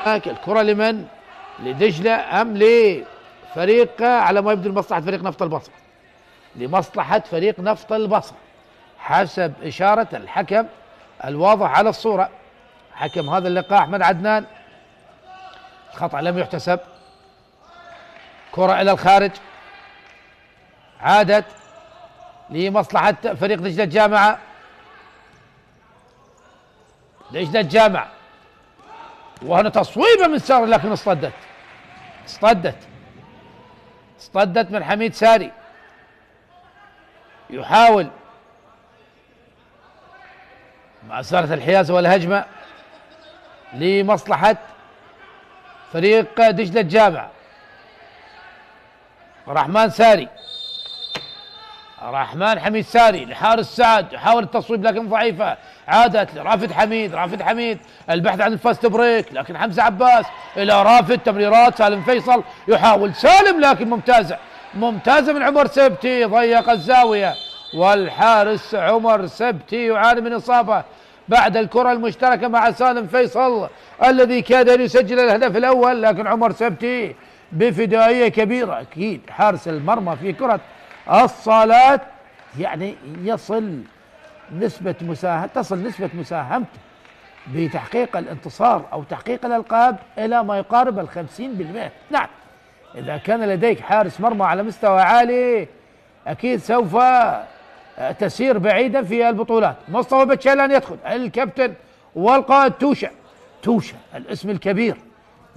الكرة لمن؟ لدجلة أم لفريق على ما يبدو لمصلحة فريق نفط البصرة؟ لمصلحة فريق نفط البصرة حسب إشارة الحكم الواضح على الصورة. حكم هذا اللقاء أحمد عدنان. خطأ لم يحتسب. كرة إلى الخارج عادت لمصلحة فريق دجلة الجامعة. دجلة الجامعة وهنا تصويبة من ساري لكن اصطدت من حميد ساري. يحاول مع سارة الحيازة والهجمة لمصلحة فريق دجلة الجامعة. رحمن حميد ساري لحارس سعد يحاول التصويب لكن ضعيفة. عادت لرافد حميد البحث عن الفاست بريك لكن حمزة عباس إلى رافد. تمريرات سالم فيصل يحاول سالم لكن ممتازة من عمر سبتي. ضيق الزاوية والحارس عمر سبتي يعاني من إصابة بعد الكرة المشتركة مع سالم فيصل الذي كاد أن يسجل الهدف الأول، لكن عمر سبتي بفدائية كبيرة. أكيد حارس المرمى في كرة الصالات يعني تصل نسبة مساهمته بتحقيق الانتصار أو تحقيق الألقاب إلى ما يقارب 50%. نعم، إذا كان لديك حارس مرمى على مستوى عالي أكيد سوف تسير بعيدا في البطولات. مصطفى بتشيلان يدخل الكابتن والقائد توشة الاسم الكبير،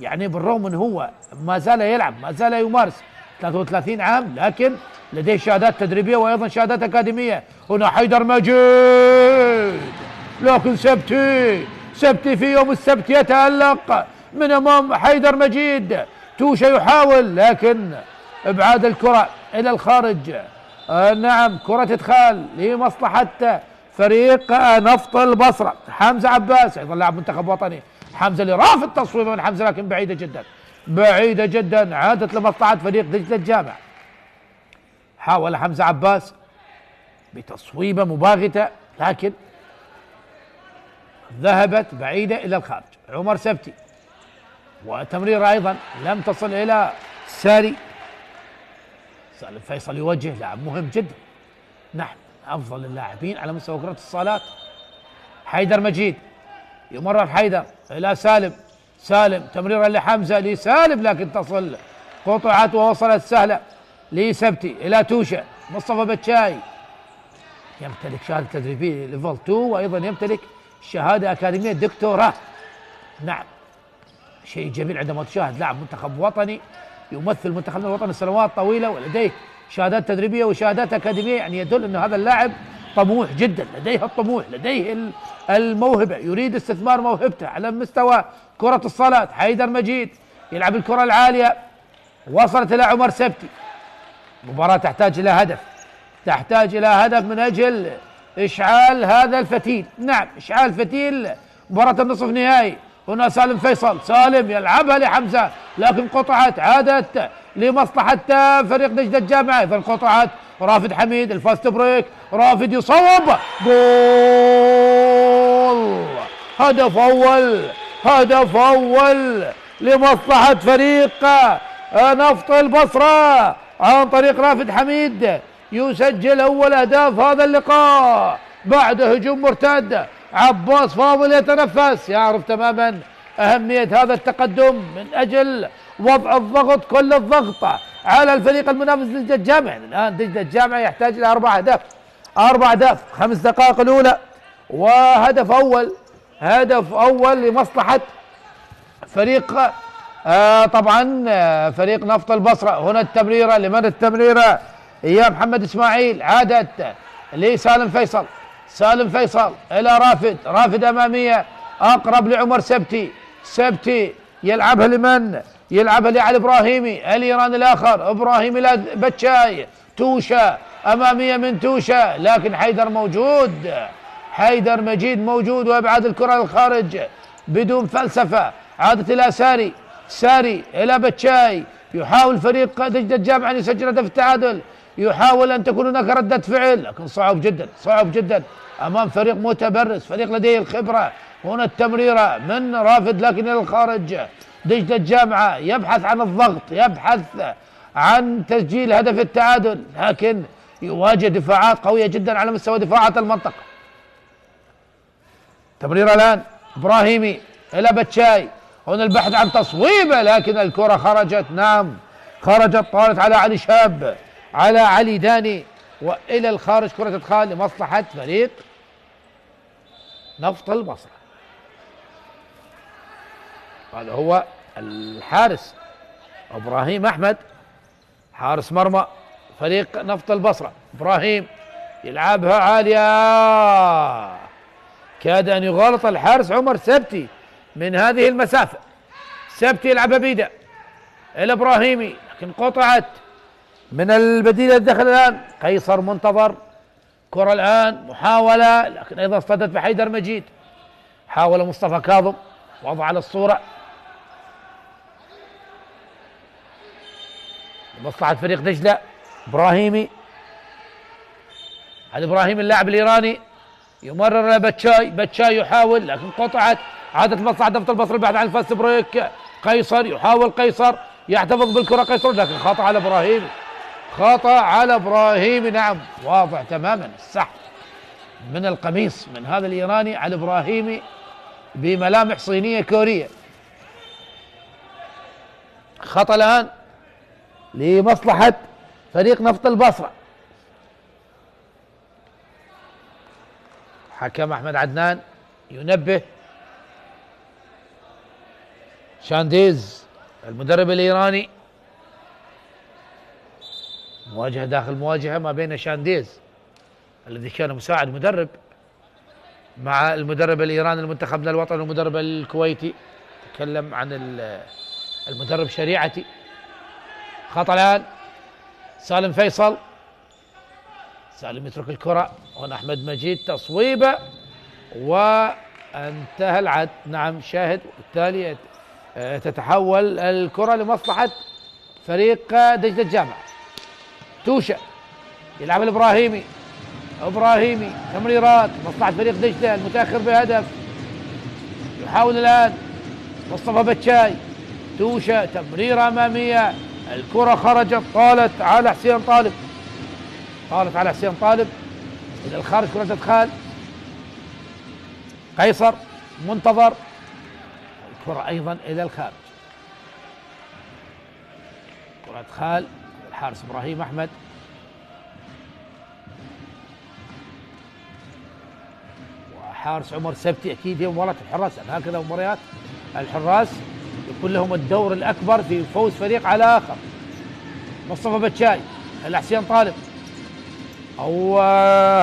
يعني بالرغم من هو ما زال يلعب ما زال يمارس 33 عام لكن لديه شهادات تدريبية وأيضا شهادات أكاديمية. هنا حيدر مجيد لكن سبتي في يوم السبت يتألق من أمام حيدر مجيد. توشة يحاول لكن ابعاد الكرة إلى الخارج. نعم، كرة تدخل لمصلحة فريق نفط البصرة. حمزة عباس أيضا لاعب منتخب وطني. حمزة لرافد تصويبه من حمزة لكن بعيدة جدا عادت لمصلحة فريق دجلة الجامعة. حاول حمزة عباس بتصويبة مباغتة لكن ذهبت بعيدة إلى الخارج. عمر سبتي وتمريرة أيضا لم تصل إلى ساري. سالم فيصل يوجه لاعب مهم جدا، نعم أفضل اللاعبين على مستوى كرة الصالات. حيدر مجيد يمرر حيدر إلى سالم تمريرا لحمزة لسالم لكن تصل قطعت ووصلت سهلة لسبتي إلى توشة. مصطفى بتشاي يمتلك شهادة تدريبية ليفل 2 وأيضا يمتلك شهادة أكاديمية دكتوراه. نعم، شيء جميل عندما تشاهد لاعب منتخب وطني يمثل منتخبنا الوطني سنوات طويلة ولديه شهادات تدريبية وشهادات أكاديمية، يعني يدل أن هذا اللاعب طموح جدا، لديه الطموح لديه الموهبة، يريد استثمار موهبته على مستوى كرة الصالات. حيدر مجيد يلعب الكرة العالية وصلت إلى عمر سبتي. مباراة تحتاج إلى هدف من أجل إشعال هذا الفتيل. نعم، إشعال فتيل مباراة النصف نهائي. هنا سالم فيصل يلعبها لحمزة لكن قطعت عادت لمصلحة فريق دجلة الجامعة. إذن قطعت رافد حميد الفاست بريك. رافد يصوب جول. هدف أول لمصلحة فريق نفط البصرة عن طريق رافد حميد، يسجل أول أهداف هذا اللقاء بعد هجوم مرتد. عباس فاضل يتنفس، يعرف تماما أهمية هذا التقدم من أجل وضع الضغط كل الضغط على الفريق المنافس دجلة الجامعة. الآن دجلة الجامعة يحتاج إلى 4 أهداف 5 دقائق الأولى وهدف أول لمصلحة فريق طبعا فريق نفط البصرة. هنا التمريرة التمريرة هي محمد إسماعيل عادت لسالم فيصل إلى رافد أمامية أقرب لعمر سبتي يلعبها لمن؟ يلعبها لعلي إبراهيمي الإيران الآخر. إبراهيمي إلى بتشاي. توشة أمامية من توشة لكن حيدر مجيد موجود ويبعد الكرة للخارج بدون فلسفة. عادت إلى ساري إلى بتشاي. يحاول فريق دجلة الجامعة أن يسجل هدف التعادل، يحاول أن تكون هناك ردة فعل لكن صعب جدا أمام فريق متبرز، فريق لديه الخبرة هنا التمريرة من رافد لكن إلى الخارج. دجلة الجامعة يبحث عن الضغط، يبحث عن تسجيل هدف التعادل، لكن يواجه دفاعات قوية جدا على مستوى دفاعات المنطقة. تمريرة الآن إبراهيمي إلى بتشاي، هنا البحث عن تصويبة لكن الكرة خرجت. نعم خرجت، طارت على علي شاب، على علي داني، وإلى الخارج. كرة تدخل لمصلحة فريق نفط البصرة. هذا هو الحارس إبراهيم أحمد، حارس مرمى فريق نفط البصرة. إبراهيم يلعبها عالية، كاد أن يغالط الحارس عمر سبتي من هذه المسافة. سبتي يلعبها بيده إلى إبراهيمي لكن قطعت من البديل الدخل. الآن قيصر منتظر، كرة الآن محاولة لكن أيضا اصطدت بحيدر مجيد. حاول مصطفى كاظم وضع على الصورة لمصلحة فريق دجلة. إبراهيمي، على إبراهيم اللاعب الإيراني يمرر لبتشاي، بتشاي يحاول لكن قطعت. عادت مصلحة نفط البصرة البحث عن الفاست بريك. قيصر يحاول، قيصر يحتفظ بالكرة قيصر لكن خطأ على إبراهيم، خطأ على إبراهيم. نعم واضح تماما السحب من القميص من هذا الإيراني على إبراهيمي بملامح صينية كورية. خطأ الآن لمصلحة فريق نفط البصرة. حكم أحمد عدنان ينبه شانديز المدرب الإيراني. مواجهة داخل مواجهة ما بين شانديز الذي كان مساعد مدرب مع المدرب الإيراني المنتخب الوطني والمدرب الكويتي. تكلم عن المدرب شريعتي. خطأ الآن سالم فيصل، سالم يترك الكرة. هنا أحمد مجيد تصويبة وانتهى العد. نعم شاهد، وبالتالي تتحول الكرة لمصلحة فريق دجلة الجامعة. توشة يلعب الإبراهيمي، إبراهيمي تمريرات مصلحة فريق دجلة المتأخر بهدف. يحاول الآن مصطفى بتشاي، توشة تمريرة أمامية، الكرة خرجت، طالت على حسين طالب، طالت على حسين طالب إلى الخارج. كرة تدخل قيصر منتظر، الكرة أيضا إلى الخارج. كرة تدخل الحارس إبراهيم أحمد، وحارس عمر سبتي. أكيد هي مباراة الحراس، هكذا مباريات الحراس يكون لهم الدور الأكبر في فوز فريق على آخر. مصطفى بتشاي إلى حسين طالب، أو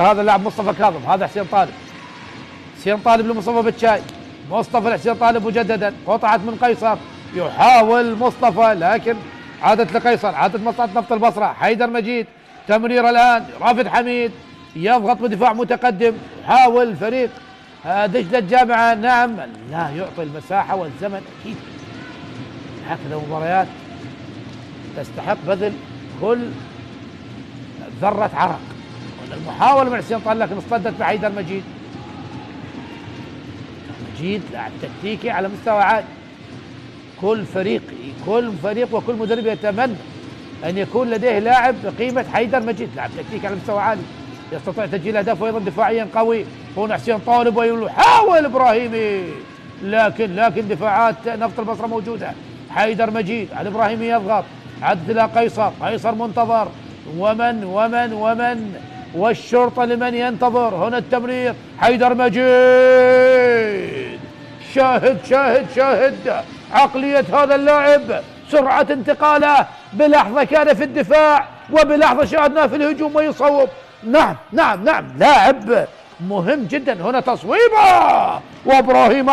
هذا اللاعب مصطفى كاظم، هذا حسين طالب. حسين طالب لمصطفى بتشاي، مصطفى لحسين طالب مجددا، قطعت من قيصر. يحاول مصطفى لكن عادت لقيصر، عادت مصلحة نفط البصرة. حيدر مجيد تمرير الآن، رافد حميد يضغط بدفاع متقدم. يحاول فريق دجلة الجامعة، نعم لا يعطي المساحة والزمن. أكيد هكذا مباريات تستحق بذل كل ذرة عرق. المحاولة من حسين طالب لكن اصطدت بحيدر مجيد. مجيد لاعب تكتيكي على مستوى عالي. كل فريق وكل مدرب يتمنى أن يكون لديه لاعب بقيمة حيدر مجيد، لاعب تكتيكي على مستوى عالي يستطيع تسجيل أهداف وأيضا دفاعيا قوي. هنا حسين طالب ويحاول إبراهيمي لكن دفاعات نفط البصرة موجودة. حيدر مجيد على إبراهيمي يضغط، عدت إلى قيصر، قيصر منتظر، ومن والشرطة لمن ينتظر. هنا التمرير حيدر مجيد. شاهد عقلية هذا اللاعب، سرعة انتقاله، بلحظة كان في الدفاع وبلحظة شاهدناه في الهجوم ويصوب. نعم لاعب مهم جدا. هنا تصويبه، وإبراهيم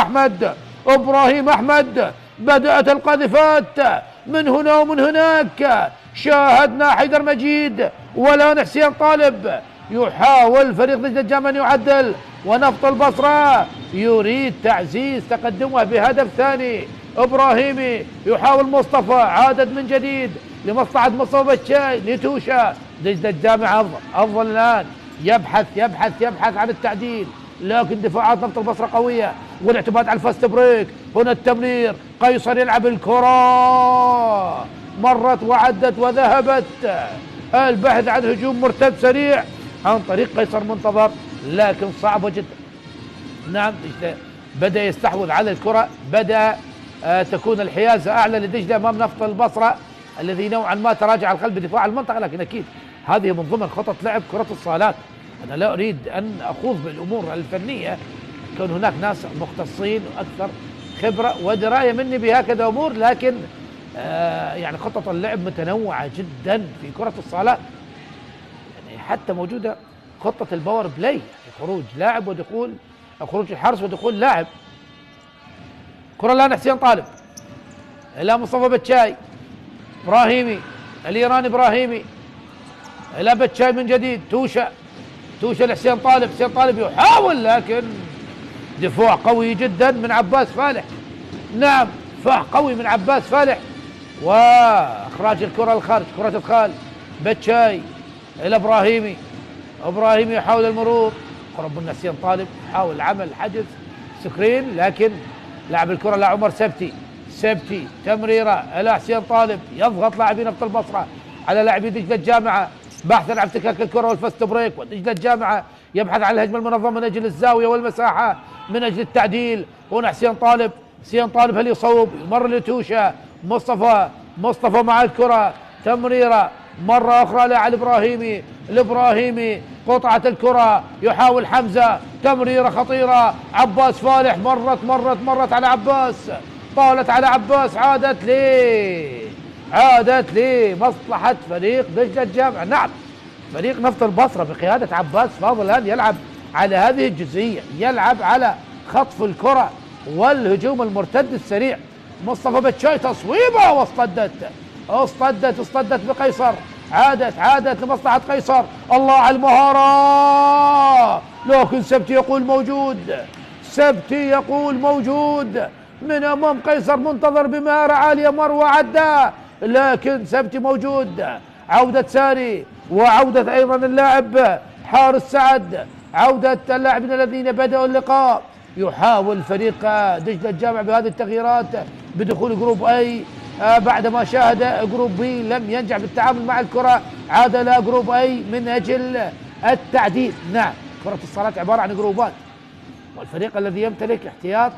أحمد بدأت القاذفات من هنا ومن هناك. شاهدنا حيدر مجيد والآن حسين طالب. يحاول فريق دجلة الجامعة أن يعدل، ونفط البصرة يريد تعزيز تقدمه بهدف ثاني. إبراهيمي يحاول مصطفى، عادت من جديد لمصلحة مصطفى بتشاي لتوشة. دجلة الجامعة أفضل الآن، يبحث عن التعديل، لكن دفاعات نفط البصرة قوية والاعتماد على الفاست بريك. هنا التمرير، قيصر يلعب الكرة، مرت وعدت وذهبت. البحث عن هجوم مرتد سريع عن طريق قيصر منتظر، لكن صعبة جدا. نعم بدأ يستحوذ على الكرة، بدأ تكون الحيازة أعلى لدجلة أمام نفط البصرة الذي نوعا ما تراجع القلب بدفاع المنطقة، لكن أكيد هذه من ضمن خطط لعب كرة الصالات. أنا لا أريد أن أخوض بالأمور الفنية، كون هناك ناس مختصين وأكثر خبرة ودراية مني بهكذا أمور، لكن يعني خطط اللعب متنوعة جدا في كرة الصالات. يعني حتى موجودة خطة الباور بلاي، يعني خروج لاعب ودخول، خروج الحارس ودخول لاعب. كرة الآن حسين طالب إلى مصطفى بتشاي، إبراهيمي الإيراني، إبراهيمي إلى بتشاي من جديد، توشة لحسين طالب، حسين طالب يحاول لكن دفاع قوي جدا من عباس فالح. نعم دفاع قوي من عباس فالح واخراج الكرة للخارج. كرة ادخال بتشاي الى ابراهيمي، ابراهيمي يحاول المرور، قرب من حسين طالب، يحاول عمل حجز سكرين، لكن لعب الكرة لعمر سبتي تمريرة الى حسين طالب، يضغط لاعبين نفط البصرة على لاعبي دجلة الجامعة بحثا عن افتكاك الكرة والفست بريك، ودجلة الجامعة يبحث عن الهجمة المنظمة من اجل الزاوية والمساحة من اجل التعديل. هنا حسين طالب هل يصوب؟ يمر لتوشة، مصطفى مع الكرة، تمريرة مرة أخرى على الإبراهيمي قطعة الكرة، يحاول حمزة، تمريرة خطيرة، عباس فالح مرت على عباس، طالت على عباس، عادت لي مصلحة فريق دجلة الجامعة. نعم فريق نفط البصرة بقيادة عباس فاضل الآن يلعب على هذه الجزئية، يلعب على خطف الكرة والهجوم المرتد السريع. مصطفى بتشاي تصويبه واصطدت بقيصر، عادت لمصلحة قيصر، الله على المهارة، لكن سبتي يقول موجود من امام قيصر، منتظر بمهارة عالية، مروة عدى، لكن سبتي موجود. عودة ساري وعودة ايضا اللاعب حارس سعد، عودة اللاعبين الذين بدأوا اللقاء. يحاول فريق دجلة الجامعة بهذه التغييرات بدخول جروب اي بعدما شاهد جروب بي لم ينجح بالتعامل مع الكرة، عاد الى جروب اي من اجل التعديل. نعم كرة الصالات عبارة عن جروبات، والفريق الذي يمتلك احتياط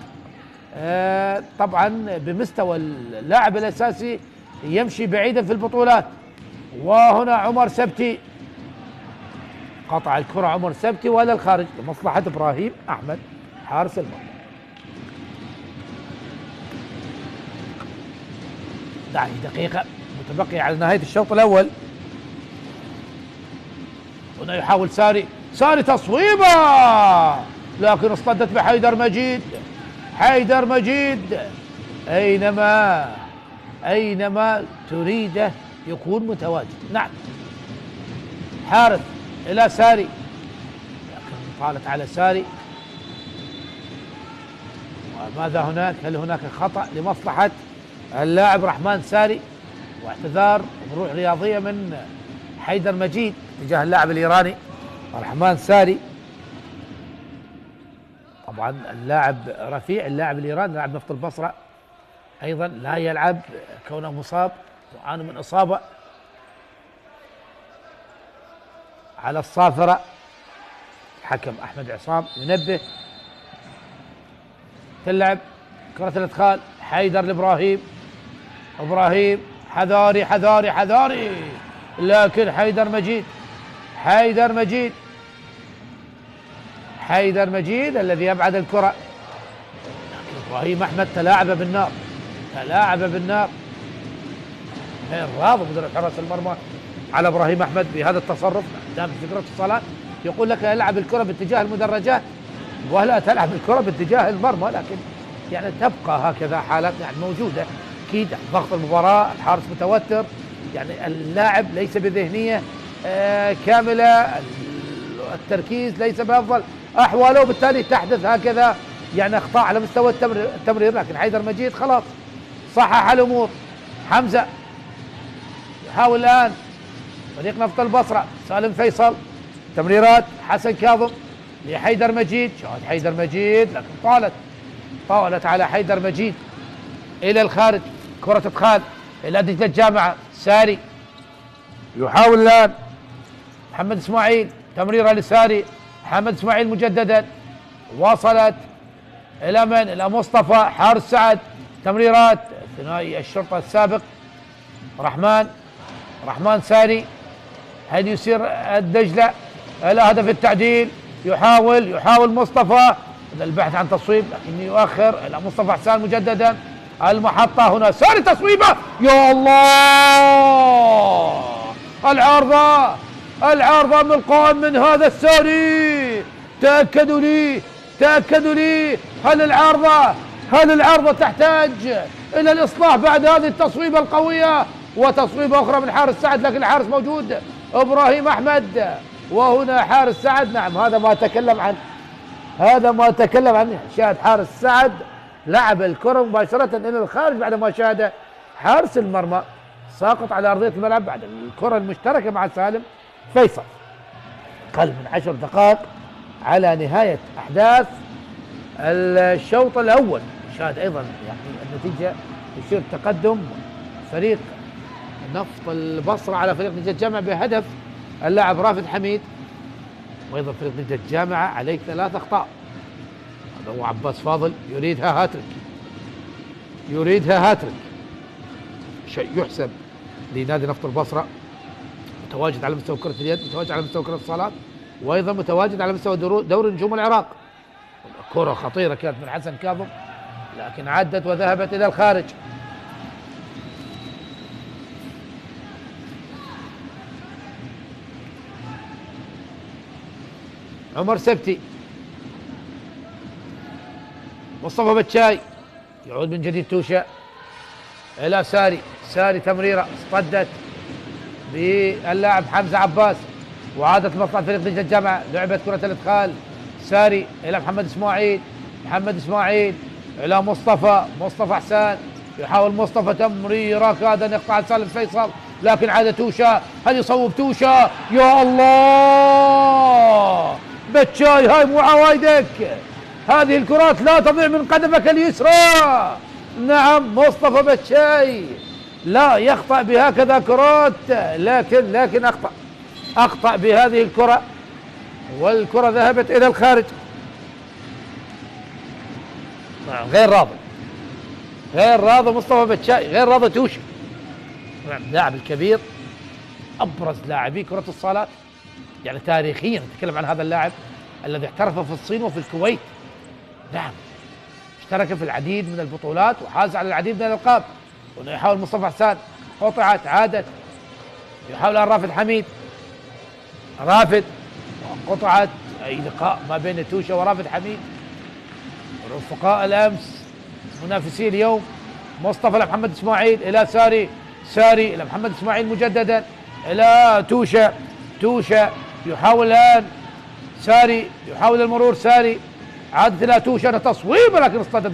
طبعا بمستوى اللاعب الاساسي يمشي بعيدا في البطولات. وهنا عمر سبتي قطع الكرة، عمر سبتي ولا الخارج لمصلحة ابراهيم احمد حارس المرمى. 11 دقيقة متبقية على نهاية الشوط الأول. هنا يحاول ساري تصويبة، لكن اصطدت بحيدر مجيد. أينما تريده يكون متواجد. نعم حارث إلى ساري، لكن طالت على ساري. وماذا هناك؟ هل هناك خطأ لمصلحة اللاعب رحمن ساري واعتذار بروح رياضية من حيدر مجيد تجاه اللاعب الإيراني رحمن ساري؟ طبعا اللاعب رفيع، اللاعب الإيراني لاعب نفط البصرة أيضا لا يلعب كونه مصاب، يعاني من إصابة على الصافرة. الحكم أحمد عصام ينبه. تلعب كرة الإدخال، حيدر لإبراهيم، حذاري، لكن حيدر مجيد الذي يبعد الكرة، لكن إبراهيم أحمد تلاعب بالنار. غير راضي مدرب حراس المرمى على إبراهيم أحمد بهذا التصرف. دام في كرة الصالات يقول لك العب الكرة باتجاه المدرجات ولا تلعب الكرة باتجاه المرمى، لكن يعني تبقى هكذا حالات يعني موجودة. أكيد ضغط المباراة، الحارس متوتر، يعني اللاعب ليس بذهنية كاملة، التركيز ليس بأفضل أحواله، وبالتالي تحدث هكذا يعني أخطاء على مستوى التمرير. لكن حيدر مجيد خلاص صحح الأمور. حمزة يحاول الآن فريق نفط البصرة، سالم فيصل، تمريرات حسن كاظم، لحيدر مجيد، شاهد حيدر مجيد لكن طالت على حيدر مجيد الى الخارج. كرة ادخال الى نتيجة الجامعة. ساري يحاول الان محمد اسماعيل، تمريرة لساري. محمد اسماعيل مجددا، وصلت الى من؟ الى مصطفى حارس سعد. تمريرات ثنائي الشرطة السابق رحمن ساري. هل يصير الدجلة الى هدف التعديل؟ يحاول مصطفى البحث عن تصويب لكن يؤخر الى مصطفى حسان مجددا. المحطة هنا، ساري تصويبه، يا الله العارضة من القائم من هذا الساري. تأكدوا لي هل العارضة تحتاج الى الاصلاح بعد هذه التصويبة القوية؟ وتصويبة اخرى من حارس سعد لكن الحارس موجود ابراهيم احمد. وهنا حارس سعد، نعم هذا ما اتكلم عنه. شاهد حارس سعد لعب الكرة مباشرة الى الخارج بعد ما شاهد حارس المرمى ساقط على ارضية الملعب بعد الكرة المشتركة مع سالم فيصل. أقل من 10 دقائق على نهاية أحداث الشوط الأول. شاهد أيضا يعني النتيجة يشير تقدم فريق نفط البصرة على فريق نتيجة الجامعة بهدف اللاعب رافد حميد، وأيضا فريق نتيجة الجامعة عليه 3 أخطاء. هذا هو عباس فاضل يريدها هاتريك، شيء يحسب لنادي نفط البصرة، متواجد على مستوى كرة اليد، متواجد على مستوى كرة الصالات، وايضا متواجد على مستوى دوري نجوم العراق. كرة خطيرة كانت من حسن كاظم لكن عدت وذهبت الى الخارج. عمر سبتي، مصطفى بتشاي، يعود من جديد توشة الى ساري تمريرة اصطدت باللاعب حمزة عباس وعادت مصلحة فريق نتيجة الجامعة. لعبت كرة الادخال ساري الى محمد اسماعيل الى مصطفى حسان. يحاول مصطفى تمريرة كاد ان يقطع سالم فيصل لكن عاد توشة. هل يصوب توشة؟ يا الله بتشاي، هاي مو عوايدك، هذه الكرات لا تضيع من قدمك اليسرى. نعم مصطفى بتشاي لا يخطأ بهكذا كرات لكن أخطأ بهذه الكرة والكرة ذهبت إلى الخارج. نعم غير راضي مصطفى بتشاي، غير راضي توشي. نعم لاعب الكبير، أبرز لاعبي كرة الصالات يعني تاريخيا. نتكلم عن هذا اللاعب الذي احترف في الصين وفي الكويت. نعم اشترك في العديد من البطولات وحاز على العديد من الألقاب. هنا يحاول مصطفى حسان، قطعت عادت، يحاول رافد حميد، قطعت. أي لقاء ما بين توشة ورافد حميد، رفقاء الأمس منافسي اليوم. مصطفى لمحمد إسماعيل إلى ساري إلى محمد إسماعيل مجددا إلى توشة يحاول الآن ساري، يحاول المرور ساري، عادت إلى توشة تصويبه لكن اصطدت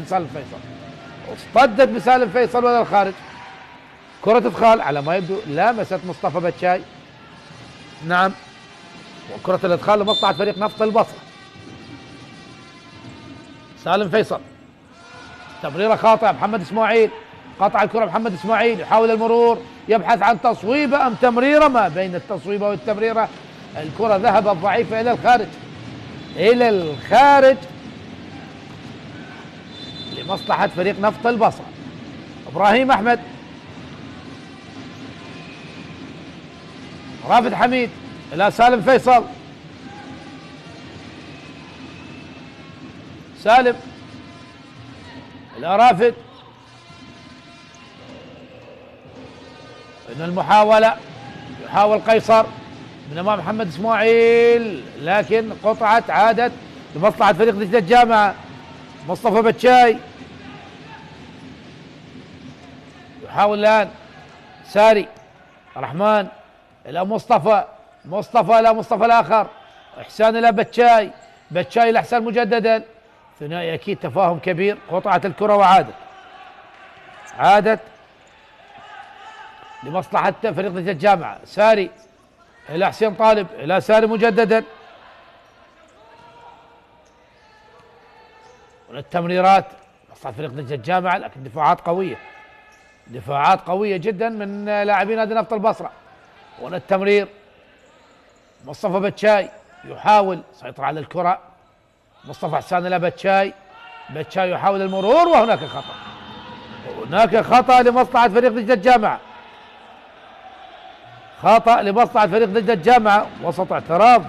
بسالم فيصل وإلى الخارج. كرة ادخال على ما يبدو لامست مصطفى بتشاي. نعم وكرة الادخال لمصلحة فريق نفط البصرة. سالم فيصل تمريرة خاطئة، محمد اسماعيل قطع الكرة، محمد اسماعيل يحاول المرور، يبحث عن تصويبة ام تمريرة. ما بين التصويبة والتمريرة الكرة ذهبت ضعيفة الى الخارج لمصلحة فريق نفط البصرة. ابراهيم احمد، رافد حميد الى سالم فيصل، سالم الى رافد، ان المحاولة يحاول قيصر من امام محمد اسماعيل لكن قطعت، عادت لمصلحة فريق نجدة الجامعة. مصطفى بتشاي يحاول الان ساري، رحمن الى مصطفى الى مصطفى الاخر، احسان الى بتشاي الى احسان مجددا. ثنائي اكيد تفاهم كبير. قطعت الكرة عادت لمصلحة فريق نجدة الجامعة. ساري الى حسين طالب الى ساري مجددا، التمريرات مصلحة فريق دجلة الجامعة، لكن دفاعات قوية، دفاعات قوية جدا من لاعبين نادي نفط البصرة. هنا التمرير مصطفى بتشاي يحاول يسيطر على الكرة، مصطفى حسان إلى بتشاي، بتشاي يحاول المرور وهناك خطأ، هناك خطأ لمصلحة فريق دجلة الجامعة، خطأ لمصلحة فريق دجلة الجامعة وسط اعتراض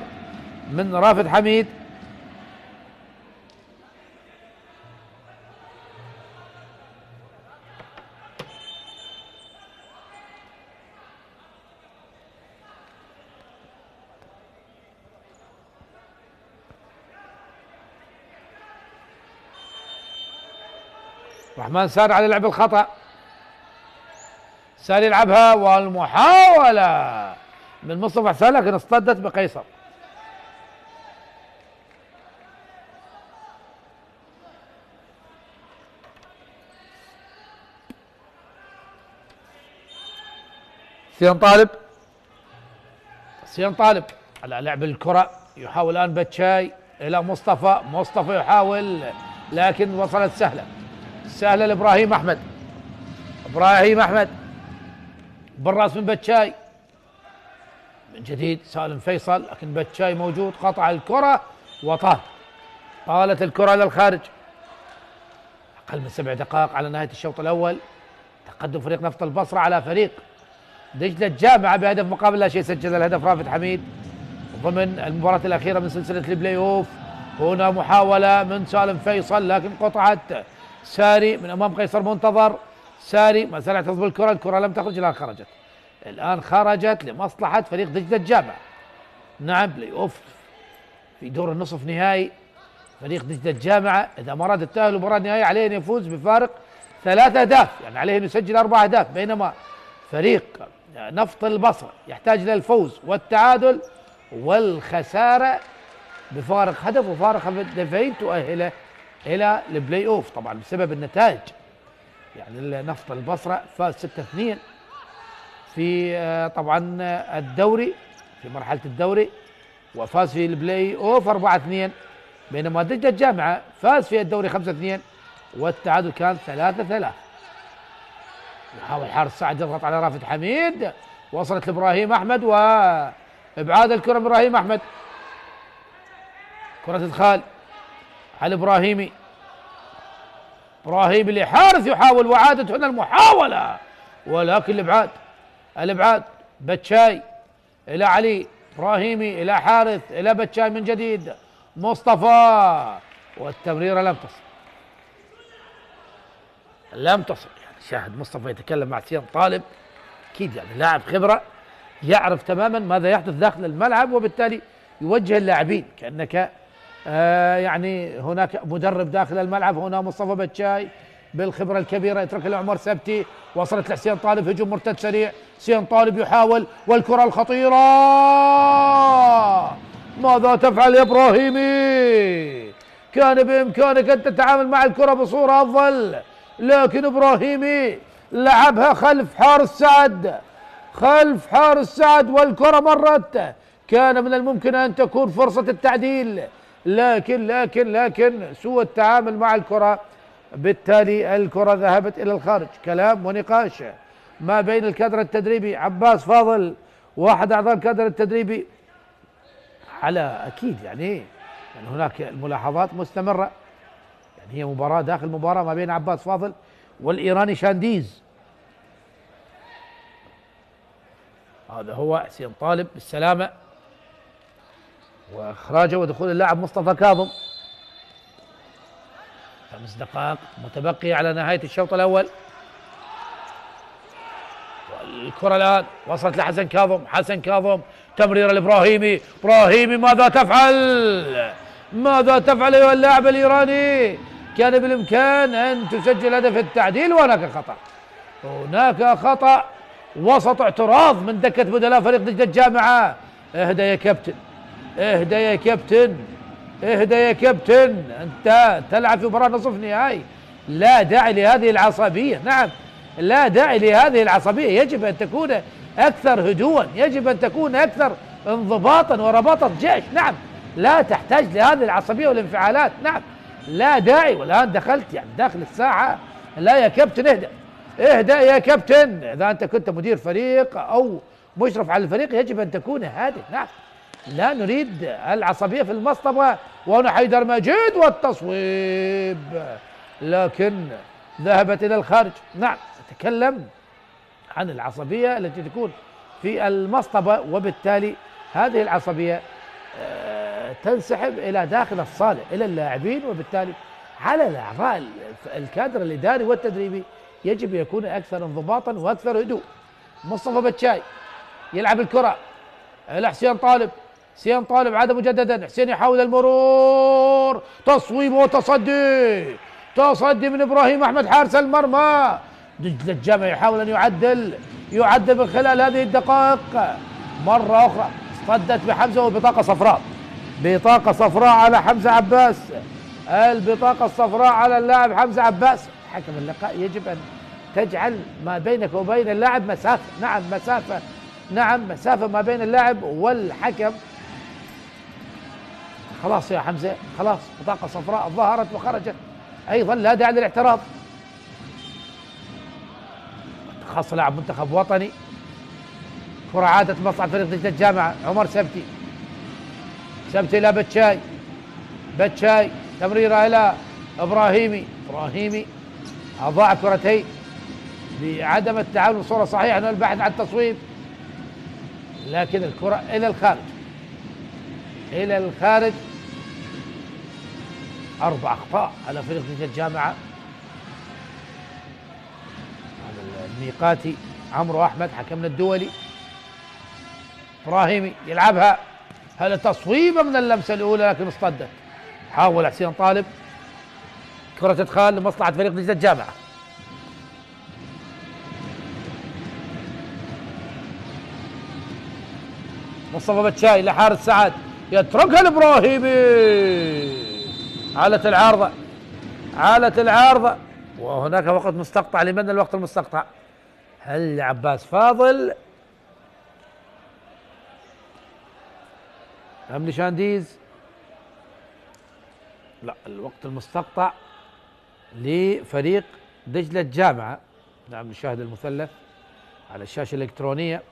من رافد حميد. رحمن سار على لعب الخطأ، سار يلعبها والمحاولة من مصطفى حسان لكن اصطدت بقيصر. سين طالب على لعب الكرة، يحاول الآن بتشاي إلى مصطفى، مصطفى يحاول لكن وصلت سهلة لإبراهيم أحمد، إبراهيم أحمد بالراس من بتشاي، من جديد سالم فيصل لكن بتشاي موجود، قطع الكرة طالت الكرة للخارج. أقل من 7 دقائق على نهاية الشوط الأول، تقدم فريق نفط البصرة على فريق دجلة الجامعة بهدف مقابل لا شيء. سجل الهدف رافد حميد ضمن المباراة الأخيرة من سلسلة البلاي أوف. هنا محاولة من سالم فيصل لكن قطعت ساري من أمام قيصر منتظر، ساري ما زال يحتفظ بالكرة، الكرة لم تخرج، الآن خرجت لمصلحة فريق دجلة الجامعة. نعم بلاي أوف في دور النصف نهائي، فريق دجلة الجامعة إذا ما أراد التأهل لمباراة النهائية عليه أن يفوز بفارق 3 أهداف، يعني عليه أن يسجل 4 أهداف، بينما فريق نفط البصرة يحتاج إلى الفوز والتعادل والخسارة بفارق هدف وفارق هدفين تؤهله إلى البلاي أوف، طبعا بسبب النتائج. يعني نفط البصرة فاز 6-2 في طبعا الدوري، في مرحلة الدوري، وفاز في البلاي أوف 4-2، بينما دجلة الجامعة فاز في الدوري 5-2 والتعادل كان 3-3. يحاول حارس سعد يضغط على رافد حميد، وصلت لإبراهيم أحمد وإبعاد الكرة من إبراهيم أحمد، كرة إدخال على إبراهيمي، إبراهيمي لحارث يحاول وعادت هنا المحاولة ولكن الإبعاد بتشاي إلى علي، إبراهيمي إلى حارث إلى بتشاي من جديد، مصطفى والتمريرة لم تصل. يعني شاهد مصطفى يتكلم مع سين طالب، أكيد يعني لاعب خبرة يعرف تماما ماذا يحدث داخل الملعب، وبالتالي يوجه اللاعبين كأنك يعني هناك مدرب داخل الملعب. هنا مصطفى بتشاي بالخبرة الكبيرة يترك لعمر سبتي، وصلت لحسين طالب، هجوم مرتد سريع، سين طالب يحاول والكرة الخطيرة، ماذا تفعل يا إبراهيمي؟ كان بإمكانك أن تتعامل مع الكرة بصورة أفضل، لكن إبراهيمي لعبها خلف حارس سعد والكرة مرت، كان من الممكن أن تكون فرصة التعديل، لكن سوء التعامل مع الكرة، بالتالي الكرة ذهبت إلى الخارج. كلام ونقاش ما بين الكادر التدريبي عباس فاضل واحد أعضاء الكادر التدريبي على أكيد يعني هناك الملاحظات مستمرة، يعني هي مباراة داخل مباراة ما بين عباس فاضل والإيراني شانديز. هذا هو سين طالب بالسلامة، واخراجه ودخول اللاعب مصطفى كاظم. 5 دقائق متبقية على نهاية الشوط الأول، والكرة الآن وصلت لحسن كاظم، تمرير الإبراهيمي، إبراهيمي ماذا تفعل أيها اللاعب الإيراني؟ كان بالإمكان أن تسجل هدف التعديل، وهناك خطأ وسط اعتراض من دكة بدلاء فريق دجلة الجامعة. اهدى يا كابتن، أنت تلعب في مباراة نصف نهائي، لا داعي لهذه العصبية. نعم لا داعي لهذه العصبية، يجب أن تكون أكثر هدوءا، يجب أن تكون أكثر انضباطا ورباطة جيش. نعم لا تحتاج لهذه العصبية والانفعالات. نعم لا داعي، والآن دخلت يعني داخل الساحة. لا يا كابتن اهدأ، اهدأ يا كابتن. إذا أنت كنت مدير فريق أو مشرف على الفريق يجب أن تكون هادئ. نعم، لا نريد العصبية في المصطبة. وهنا حيدر مجيد والتصويب، لكن ذهبت إلى الخارج. نعم، أتكلم عن العصبية التي تكون في المصطبة، وبالتالي هذه العصبية تنسحب إلى داخل الصالة إلى اللاعبين، وبالتالي على الأعضاء الكادر الإداري والتدريبي يجب يكون أكثر انضباطا وأكثر هدوء. مصطفى بتشاي يلعب الكرة إلى حسين طالب، حسين طالب عاد مجددا، حسين يحاول المرور، تصويب وتصدي، تصدي من إبراهيم أحمد حارس المرمى. دجلة الجامع يحاول أن يعدل من خلال هذه الدقائق مرة أخرى. اصطدت بحمزة وبطاقة صفراء، بطاقة صفراء على حمزة عباس، البطاقة الصفراء على اللاعب حمزة عباس. حكم اللقاء يجب أن تجعل ما بينك وبين اللاعب مسافة. نعم مسافة، نعم مسافة ما بين اللاعب والحكم. خلاص يا حمزة، خلاص بطاقة صفراء ظهرت وخرجت، أيضا لا داعي للاعتراض. خاصة لاعب منتخب وطني. كرة عادت مصعد فريق دجلة الجامعة، عمر سبتي، سبتي إلى بتشاي، بتشاي تمريرة إلى إبراهيمي، إبراهيمي أضاع كرتين بعدم التعامل بصورة صحيحة والبحث عن التصويب، لكن الكرة إلى الخارج، إلى الخارج. 4 أخطاء على فريق دجلة الجامعة. الميقاتي عمرو أحمد حكمنا الدولي. إبراهيمي يلعبها، هل تصويبة من اللمسة الأولى لكن اصطدت. حاول حسين طالب، كرة تدخل لمصلحة فريق دجلة الجامعة. مصطفى بتشاي لحارس سعد، يتركها الإبراهيمي، عالت العارضة، عالت العارضة، وهناك وقت مستقطع. لمن الوقت المستقطع؟ هل لعباس فاضل أم لشانديز؟ لا، الوقت المستقطع لفريق دجلة الجامعة. نعم نشاهد المثلث على الشاشة الإلكترونية.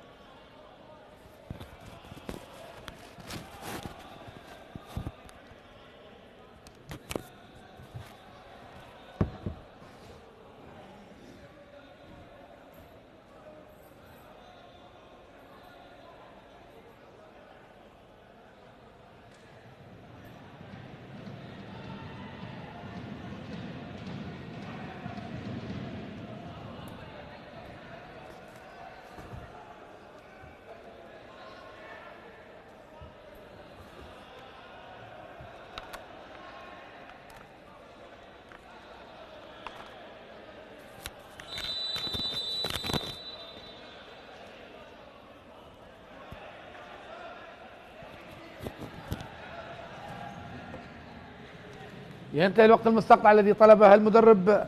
ينتهي الوقت المستقطع الذي طلبه المدرب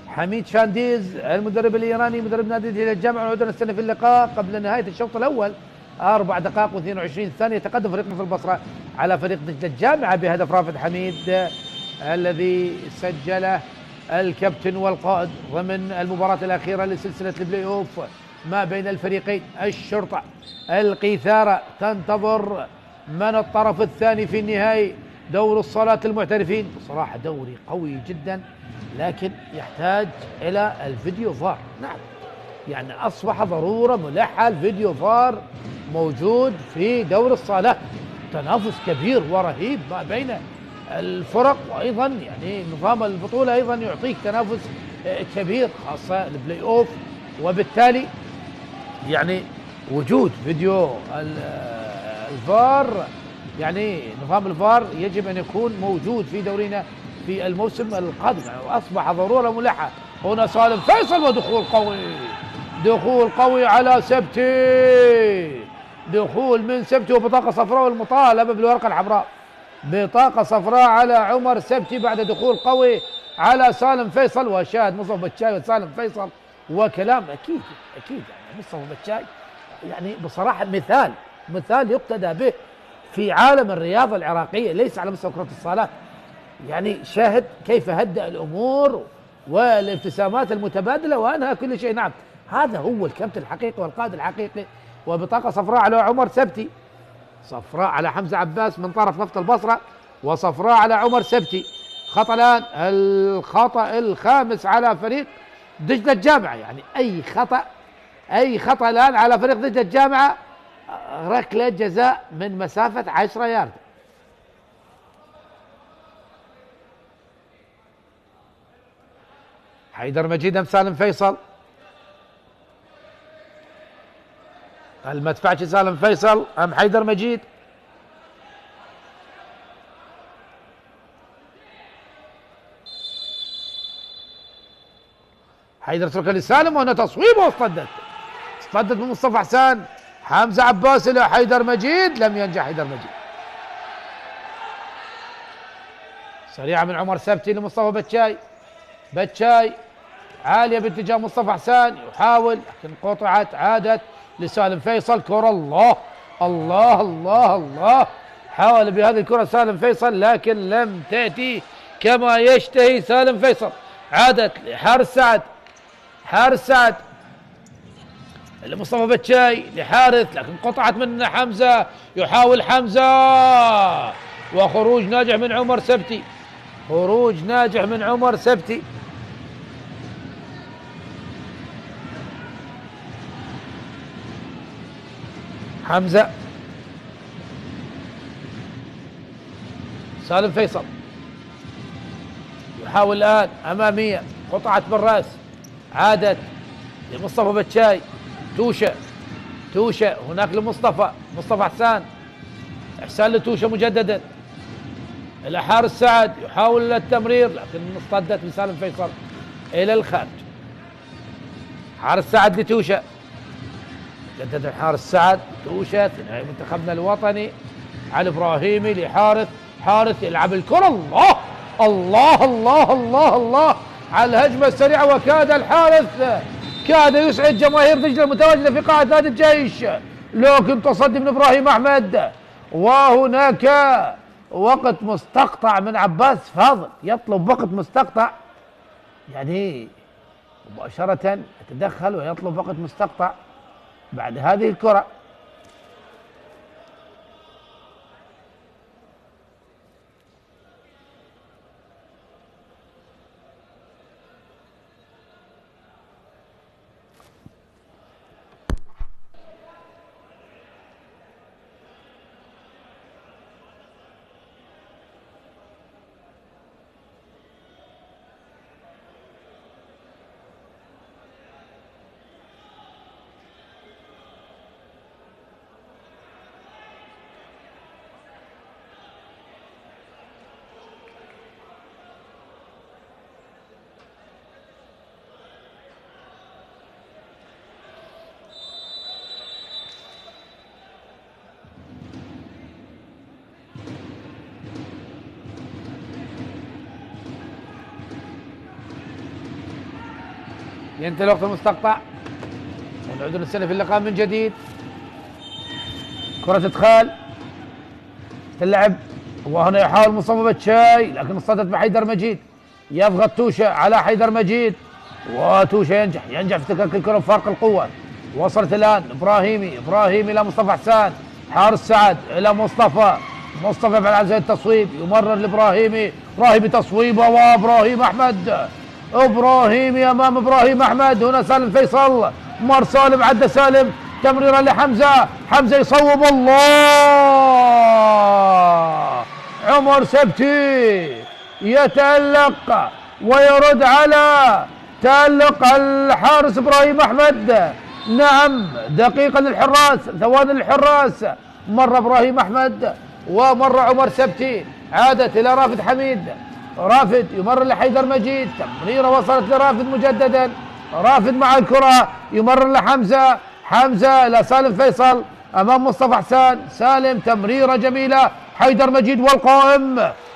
حميد شانديز، المدرب الإيراني، مدرب نادي دجلة الجامعة. ونعود نستنى في اللقاء قبل نهاية الشوط الأول. 4 دقائق و22 ثانية. تقدم فريق مصر البصرة على فريق دجلة الجامعة بهدف رافد حميد الذي سجله الكابتن والقائد ضمن المباراة الأخيرة لسلسلة البلاي أوف ما بين الفريقين. الشرطة القيثارة تنتظر من الطرف الثاني في النهائي. دور الصلاة المحترفين بصراحة دوري قوي جدا، لكن يحتاج إلى الفيديو فار. نعم، يعني أصبح ضرورة ملحة الفيديو فار موجود في دور الصالات. تنافس كبير ورهيب ما بين الفرق، وأيضا يعني نظام البطولة أيضا يعطيك تنافس كبير، خاصة البلاي أوف. وبالتالي يعني وجود فيديو الفار، يعني نظام الفار يجب أن يكون موجود في دورينا في الموسم القادم، يعني أصبح ضرورة ملحة. هنا سالم فيصل ودخول قوي، دخول قوي على سبتي، دخول من سبتي وبطاقة صفراء والمطالبة بالورقة الحمراء. بطاقة صفراء على عمر سبتي بعد دخول قوي على سالم فيصل. وشاهد مصطفى بتشاي وسالم فيصل، وكلام أكيد يعني مصطفى بتشاي يعني بصراحة مثال يقتدى به في عالم الرياضة العراقية، ليس على مستوى كرة الصالات. يعني شاهد كيف هدأ الأمور والابتسامات المتبادلة وأنهى كل شيء. نعم، هذا هو الكابتن الحقيقي والقائد الحقيقي. وبطاقة صفراء على عمر سبتي، صفراء على حمزة عباس من طرف نفط البصرة، وصفراء على عمر سبتي. خطأ الآن، الخطأ الخامس على فريق دجلة الجامعة. يعني أي خطأ الآن على فريق دجلة الجامعة، ركلة جزاء من مسافة 10 يارد. حيدر مجيد أم سالم فيصل؟ المدفعش سالم فيصل أم حيدر مجيد؟ حيدر تركها لسالم، وهنا تصويبه اصطدت من مصطفى حسان. حمزة عباس إلى حيدر مجيد، لم ينجح حيدر مجيد. سريعة من عمر سبتي لمصطفى بتشاي عالية باتجاه مصطفى حسان، يحاول لكن قطعت، عادت لسالم فيصل. كرة الله الله الله الله، حاول بهذه الكرة سالم فيصل لكن لم تأتي كما يشتهي سالم فيصل. عادت حارس سعد لمصطفى بتشاي لحارث، لكن قطعت من حمزة، يحاول حمزة، وخروج ناجح من عمر سبتي. حمزة، سالم فيصل يحاول الآن أمامية، قطعت بالرأس، عادت لمصطفى بتشاي. توشة هناك مصطفى إحسان لتوشة مجددا إلى حارس سعد، يحاول التمرير لكن اصطدت بسالم فيصل إلى الخارج. حارس سعد لتوشة، جدد حارس سعد. توشة ثنائي منتخبنا الوطني علي إبراهيمي حارث يلعب الكرة. الله الله الله الله الله على الهجمة السريعة، وكاد الحارث كاد يسعد جماهير دجلة المتواجدة في قاعة نادي الجيش، لكن تصدي من إبراهيم أحمد. وهناك وقت مستقطع من عباس فاضل، يطلب وقت مستقطع، يعني مباشرة يتدخل ويطلب وقت مستقطع بعد هذه الكرة. ينتهي الوقت المستقطع ونعود نستأنف اللقاء من جديد. كرة تدخل تلعب، وهنا يحاول مصطفى بتشاي لكن اصطدت بحيدر مجيد. يضغط توشة على حيدر مجيد، وتوشة ينجح في تكك الكرة بفارق القوة. وصلت الآن إبراهيمي إلى مصطفى حسان. حارس سعد إلى مصطفى يفعل عزيز التصويب، يمرر لإبراهيمي. تصويبه، وإبراهيم أحمد. أمام إبراهيم أحمد. هنا سالم فيصل، مر سالم، عدى سالم، تمريرا لحمزة يصوب. الله، عمر سبتي يتألق ويرد على تألق الحارس إبراهيم أحمد. نعم، دقيقة للحراس، ثواني للحراس. مر إبراهيم أحمد ومر عمر سبتي، عادت إلى رافد حميد. يمر لحيدر مجيد، تمريرة وصلت لرافد مجددا. رافد مع الكرة، يمر لحمزة. إلى سالم فيصل أمام مصطفى حسان. سالم، تمريرة جميلة. حيدر مجيد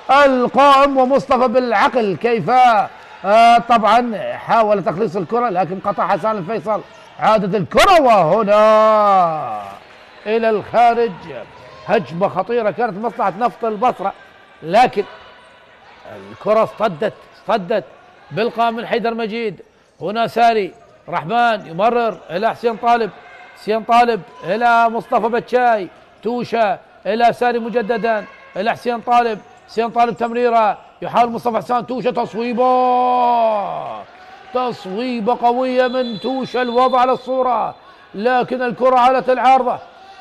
القائم ومصطفى بالعقل كيف طبعا حاول تخليص الكرة لكن قطعها سالم فيصل. عادت الكرة وهنا إلى الخارج. هجمة خطيرة كانت مصلحة نفط البصرة، لكن الكرة اصطدت بالقائم من حيدر مجيد. هنا ساري رحمن يمرر إلى حسين طالب، حسين طالب إلى مصطفى بتشاي، توشة إلى ساري مجددا إلى حسين طالب، حسين طالب تمريرة، يحاول مصطفى حسان، توشة تصويبة قوية من توشة، الوضع على الصورة، لكن الكرة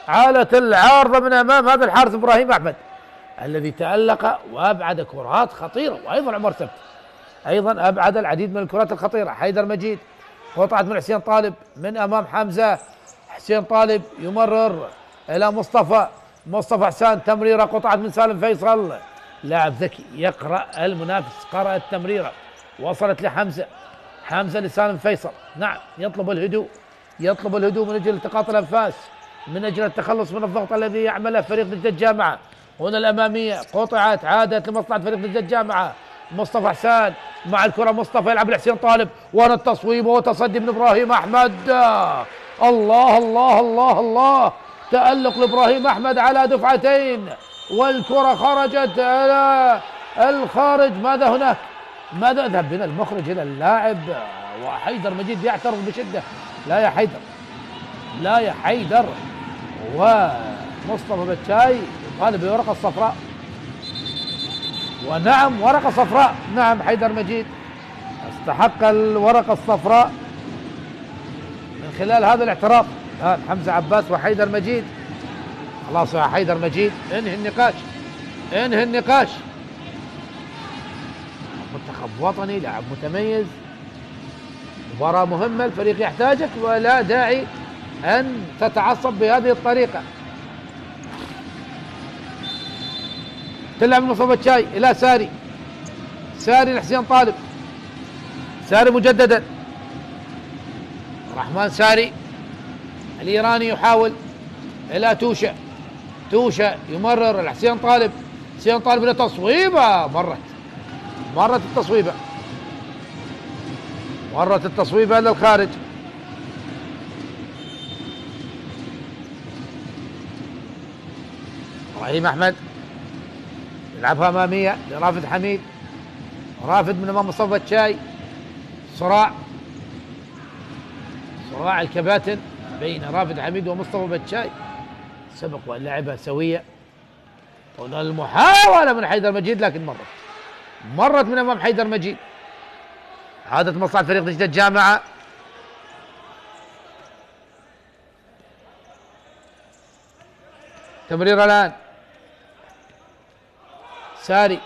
عالت العارضة من أمام هذا الحارس إبراهيم أحمد الذي تألق وأبعد كرات خطيرة. وأيضا عمر سبت أيضا أبعد العديد من الكرات الخطيرة. حيدر مجيد قطعت من حسين طالب من أمام حمزة، حسين طالب يمرر إلى مصطفى حسان، تمريرة قطعت من سالم فيصل، لاعب ذكي يقرأ المنافس، قرأ التمريرة وصلت حمزة لسالم فيصل. نعم يطلب الهدوء من أجل التقاط الأنفاس، من أجل التخلص من الضغط الذي يعمله فريق ضد الجامعة. هنا الأمامية قطعت، عادت لمصلحة فريق ضد الجامعة. مصطفى حسان مع الكرة، مصطفى يلعب لحسين طالب، وانا التصويب وتصدي من إبراهيم أحمد. الله الله الله الله، تألق لإبراهيم أحمد على دفعتين، والكرة خرجت على الخارج. ماذا ذهب بنا المخرج إلى اللاعب، وحيدر مجيد يعترض بشدة. لا يا حيدر، ومصطفى بتشاي يطالب بورقة صفراء، ونعم ورقة صفراء. نعم حيدر مجيد استحق الورقة الصفراء من خلال هذا الاعتراض. الآن حمزة عباس وحيدر مجيد. خلاص يا حيدر مجيد، انهي النقاش. منتخب وطني، لاعب متميز، مباراة مهمة، الفريق يحتاجك، ولا داعي أن تتعصب بهذه الطريقة. تلعب مصطفى بتشاي إلى ساري لحسين طالب، ساري مجددا، رحمن ساري الإيراني يحاول إلى توشة يمرر لحسين طالب، حسين طالب إلى تصويبة، مرت التصويبة إلى الخارج. إبراهيم أحمد يلعبها أمامية لرافد حميد، رافد من أمام مصطفى بتشاي، صراع الكباتن بين رافد حميد ومصطفى بتشاي، سبق وأن لعبها سوية. هنا المحاولة من حيدر مجيد، لكن مرت من أمام حيدر مجيد. عادت مصلحة فريق نجدة الجامعة. تمرير الآن، ساري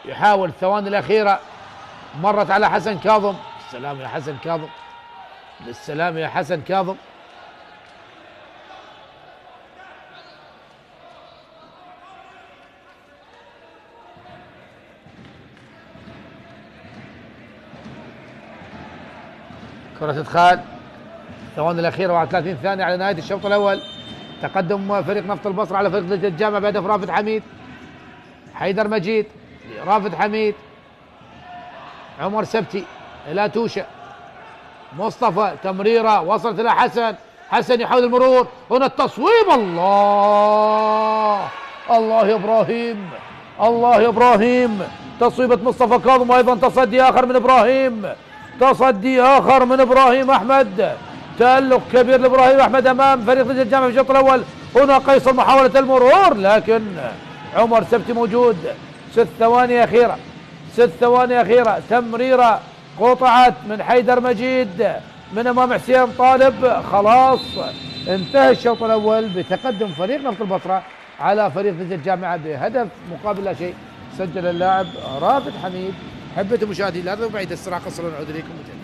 يحاول الثواني الأخيرة، مرت على حسن كاظم. السلام يا حسن كاظم. كرة إدخال، الثواني الأخيرة 31 ثانية على نهاية الشوط الأول. تقدم فريق نفط البصرة على فريق نجدة الجامعة بهدف رافد حميد. حيدر مجيد، رافد حميد، عمر سبتي إلى توشة، مصطفى تمريرة وصلت إلى حسن يحاول المرور، هنا التصويب. الله يا إبراهيم، تصويبة مصطفى كاظم، وأيضا تصدي آخر من إبراهيم أحمد. تألق كبير لإبراهيم أحمد أمام فريق نجدة الجامعة في الشوط الأول. هنا قيصر محاولة المرور، لكن عمر سبتي موجود. 6 ثواني أخيرة، تمريرة قطعت من حيدر مجيد من أمام حسين طالب. خلاص انتهى الشوط الأول بتقدم فريق نفط البصرة على فريق نجدة الجامعة بهدف مقابل لا شيء. سجل اللاعب رافد حميد. حبيت مشاهدي الأرض، وبعد استراحة قصيرة نعود إليكم مجددا.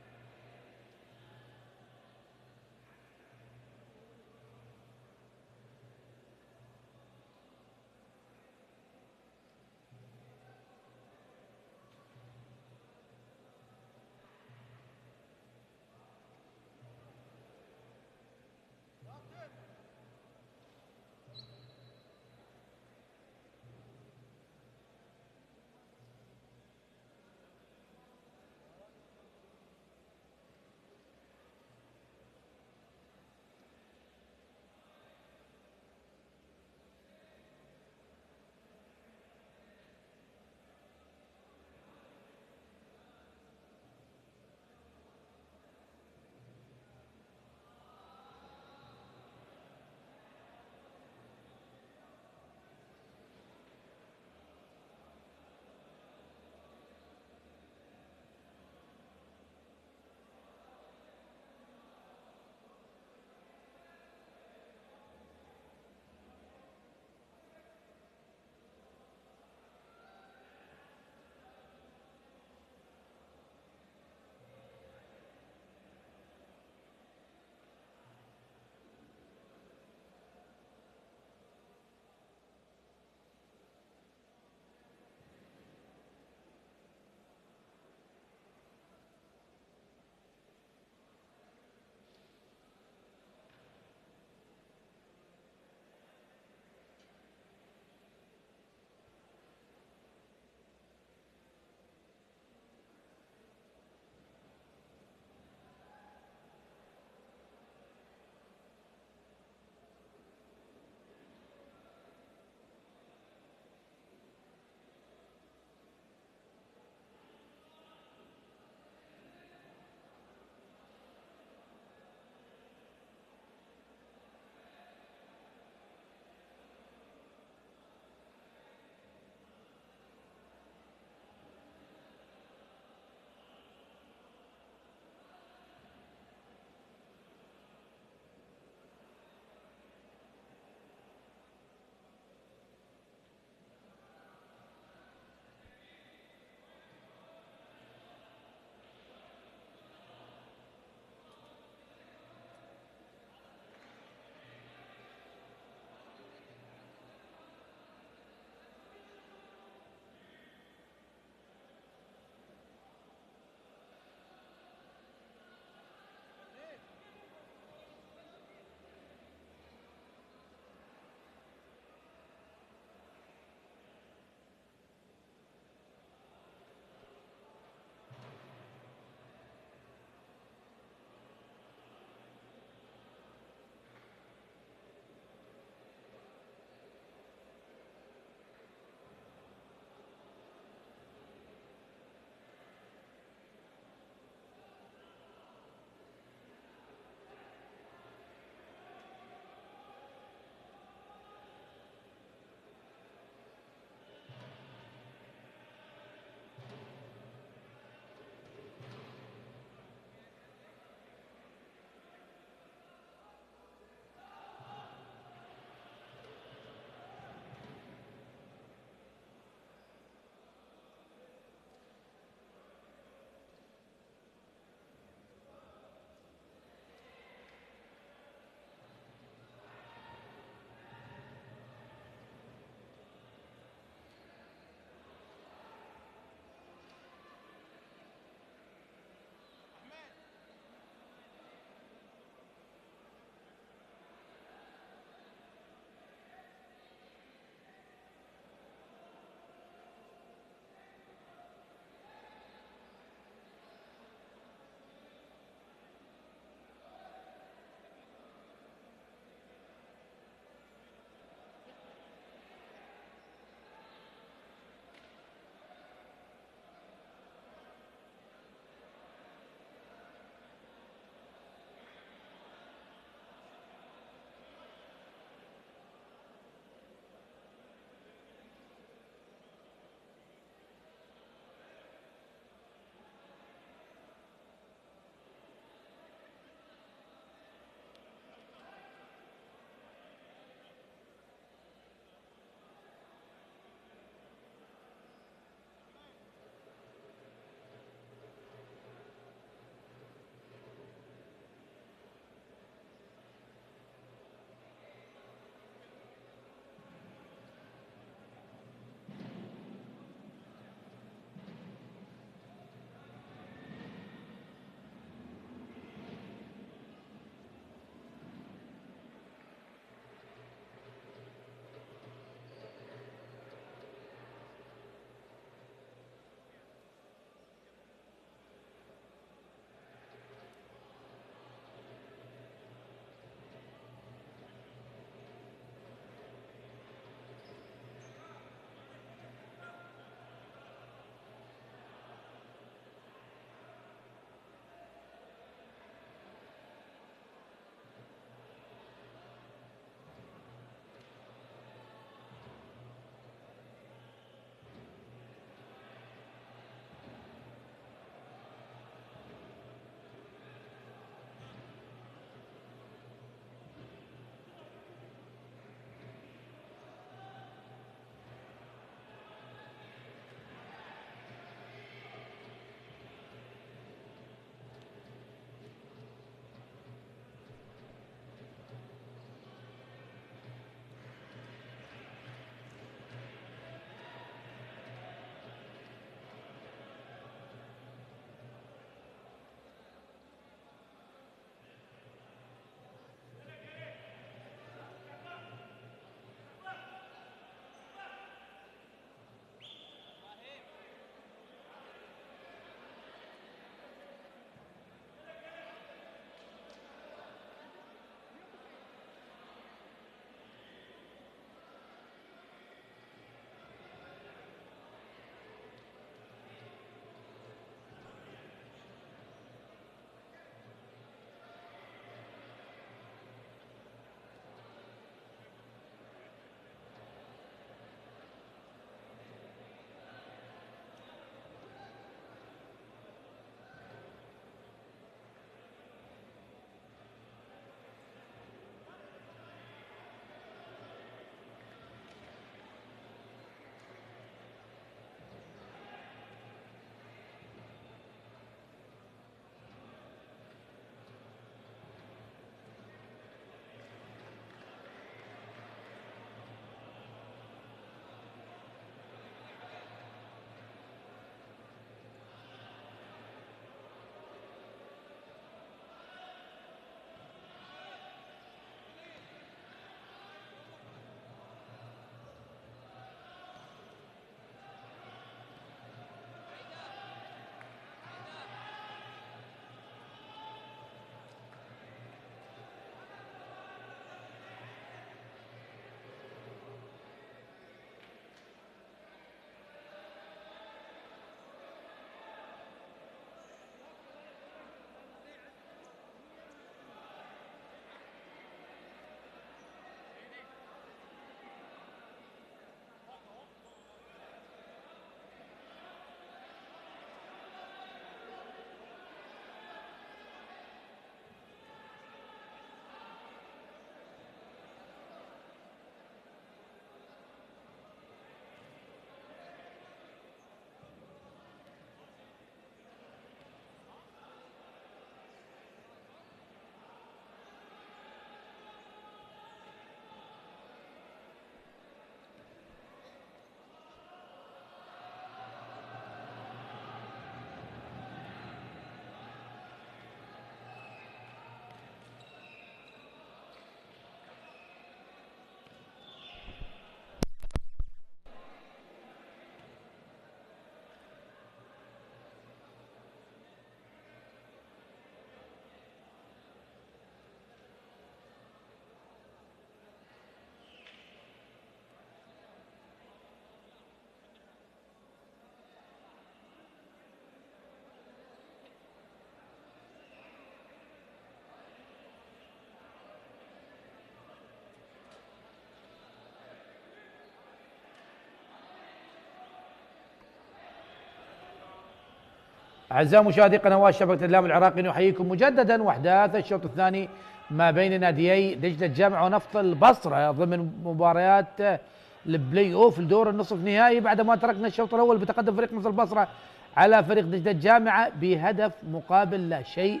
أعزائي مشاهدي قنوات شبكة الإعلام العراقي، نحييكم مجددا وأحداث الشوط الثاني ما بين ناديي دجلة الجامعة ونفط البصرة ضمن مباريات البلاي أوف الدور النصف نهائي، بعدما تركنا الشوط الأول بتقدم فريق نفط البصرة على فريق دجلة الجامعة بهدف مقابل لا شيء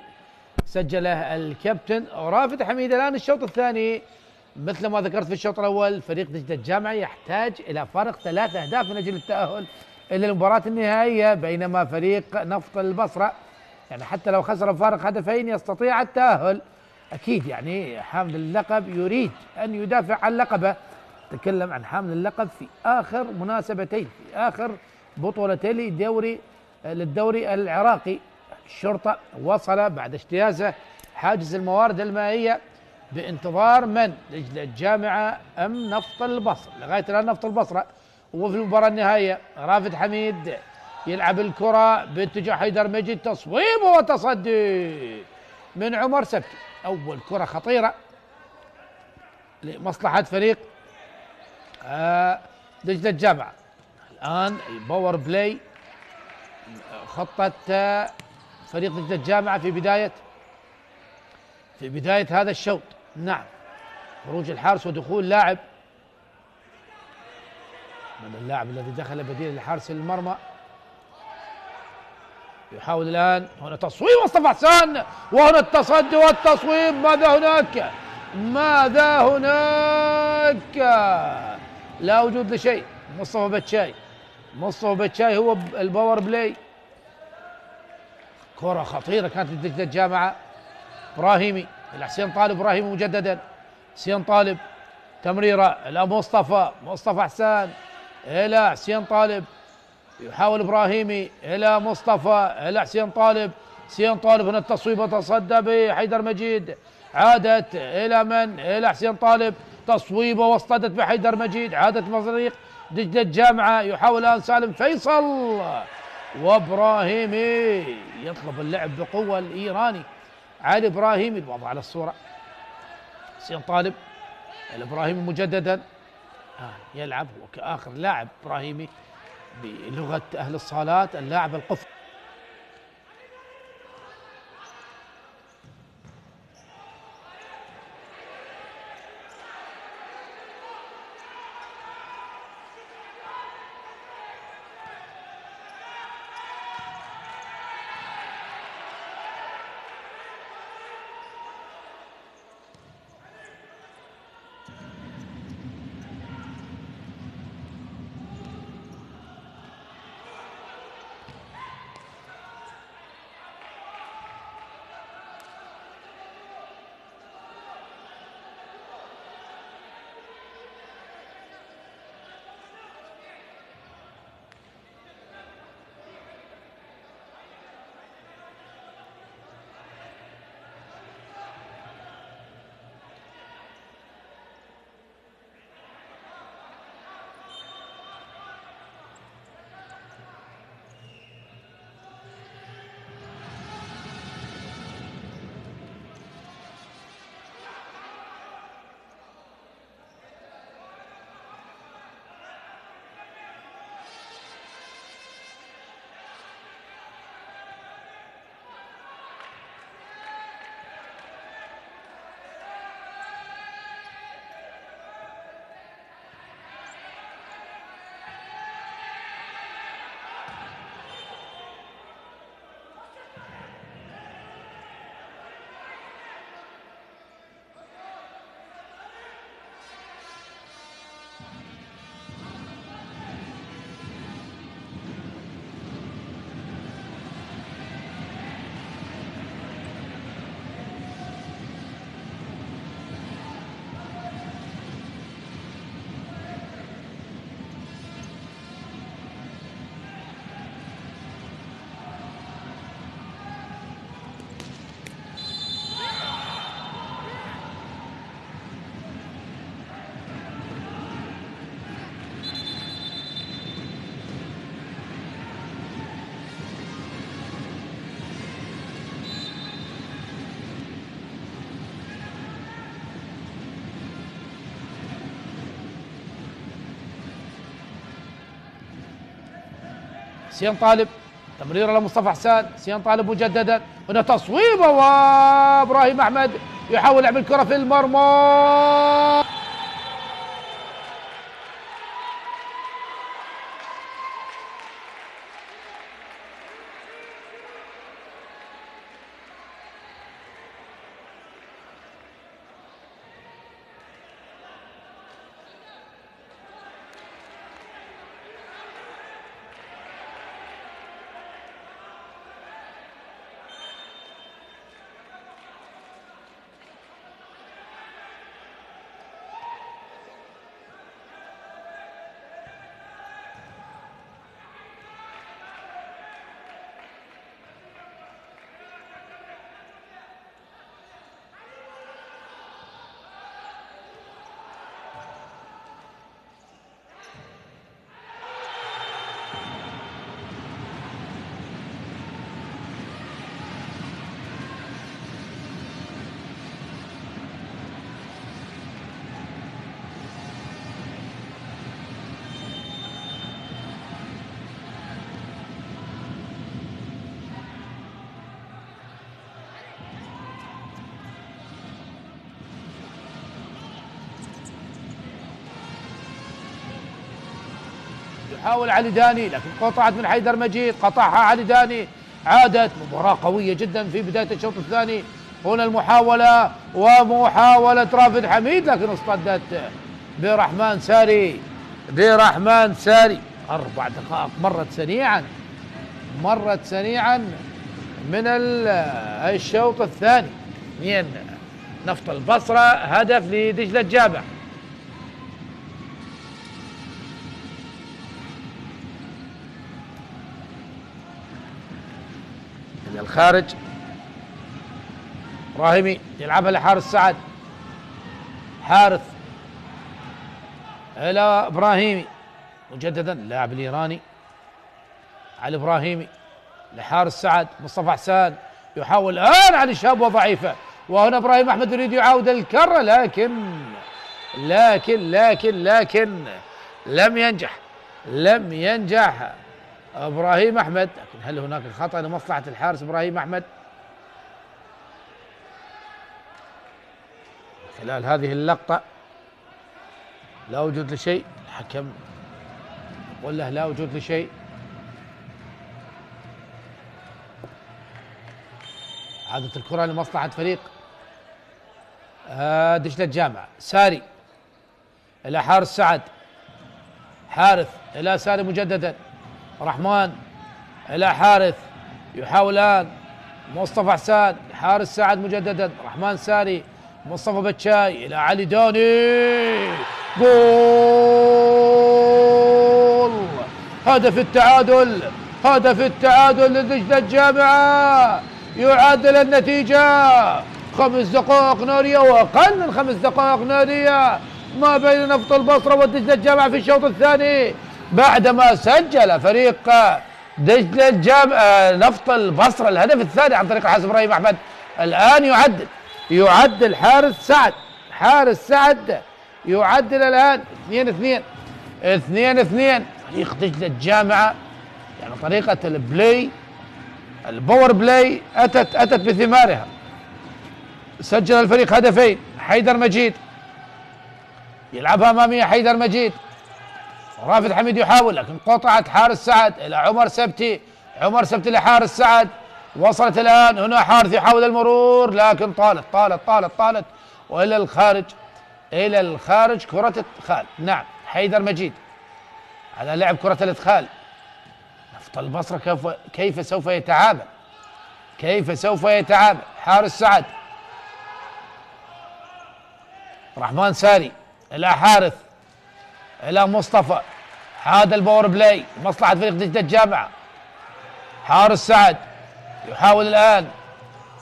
سجله الكابتن رافد حميد. الآن الشوط الثاني مثل ما ذكرت في الشوط الأول، فريق دجلة الجامعة يحتاج إلى فرق 3 أهداف من أجل التأهل إلى المباراة النهائية، بينما فريق نفط البصرة يعني حتى لو خسر فارق هدفين يستطيع التأهل. أكيد يعني حامل اللقب يريد أن يدافع عن لقبه. تكلم عن حامل اللقب في آخر مناسبتين، في آخر بطولتين للدوري العراقي. الشرطة وصل بعد اجتيازه حاجز الموارد المائية بانتظار من؟ دجلة الجامعة أم نفط البصرة؟ لغاية الآن نفط البصرة. وفي المباراة النهائية رافد حميد يلعب الكرة باتجاه حيدر مجيد، تصويب وتصدي من عمر سبتي. أول كرة خطيرة لمصلحة فريق دجلة الجامعة. الآن الباور بلاي، خطة فريق دجلة الجامعة في بداية هذا الشوط. نعم، خروج الحارس ودخول لاعب، من اللاعب الذي دخل بديل لحارس المرمى. يحاول الآن، هنا تصويب مصطفى حسان، وهنا التصدي والتصويب. ماذا هناك؟ لا وجود لشيء. مصطفى بتشاي هو الباور بلاي. كرة خطيرة كانت لدجلة الجامعة. إبراهيمي إلى حسين طالب، إبراهيمي مجددا، حسين طالب تمريرة إلى مصطفى حسان إلى حسين طالب، يحاول إبراهيمي إلى مصطفى إلى حسين طالب هنا التصويب وتصدى بحيدر مجيد، عادت إلى من؟ إلى حسين طالب، تصويبه واصطدت بحيدر مجيد، عادت فريق دجلة الجامعة. يحاول الآن سالم فيصل، وإبراهيمي يطلب اللعب بقوة الإيراني علي إبراهيمي الوضع على الصورة. حسين طالب الإبراهيمي مجددا يلعب وكآخر لاعب إبراهيمي بلغة أهل الصالات اللاعب القفل. حسين طالب تمريره لمصطفى حسان، سيان طالب مجددا، هنا تصويبه وابراهيم احمد يحاول لعب الكره في المرمى. يحاول علي داني لكن قطعت من حيدر مجيد، قطعها علي داني. عادت مباراة قوية جدا في بداية الشوط الثاني. هنا المحاولة ومحاولة رافد حميد لكن اصطدت برحمن ساري. 4 دقائق مرت سريعا من الشوط الثاني. 2 نفط البصرة، هدف لدجلة الجامع. من الخارج ابراهيمي يلعبها لحارث سعد، حارث الى ابراهيمي مجددا، اللاعب الايراني علي ابراهيمي لحارث سعد. مصطفى حسان يحاول الان على الشاب وضعيفه، وهنا ابراهيم احمد يريد يعاود الكره لكن لم ينجح ابراهيم احمد. لكن هل هناك خطأ لمصلحة الحارس ابراهيم احمد خلال هذه اللقطة؟ لا وجود لشيء، الحكم يقول له لا وجود لشيء. عادت الكرة لمصلحة فريق دجلة الجامعة. ساري الى حارث سعد، حارث الى ساري مجددا، رحمن الى حارث يحاول الان مصطفى حسان، حارث سعد مجددا، رحمن ساري، مصطفى بتشاي الى علي دوني. جول! هدف التعادل لدجلة الجامعة، يعادل النتيجة. 5 دقائق نارية واقل من 5 دقائق نارية ما بين نفط البصرة ودجلة الجامعة في الشوط الثاني، بعدما سجل فريق دجلة الجامعة نفط البصرة الهدف الثاني عن طريق الحارس ابراهيم احمد. الان يعدل حارث سعد يعدل الان 2-2 فريق دجلة الجامعة. يعني طريقة الباور بلاي اتت بثمارها. سجل الفريق هدفين. حيدر مجيد يلعبها امامية، حيدر مجيد، رافد حميد يحاول لكن قطعت حارس سعد الى عمر سبتي لحارس سعد. وصلت الان هنا حارث يحاول المرور لكن طالت والى الخارج كرة ادخال. نعم حيدر مجيد على لعب كرة الادخال. نفط البصرة كيف سوف يتعامل حارس سعد. رحمن ساري الى حارث الى مصطفى، هذا الباور بلاي مصلحة فريق دجلة الجامعة. حارس سعد يحاول الان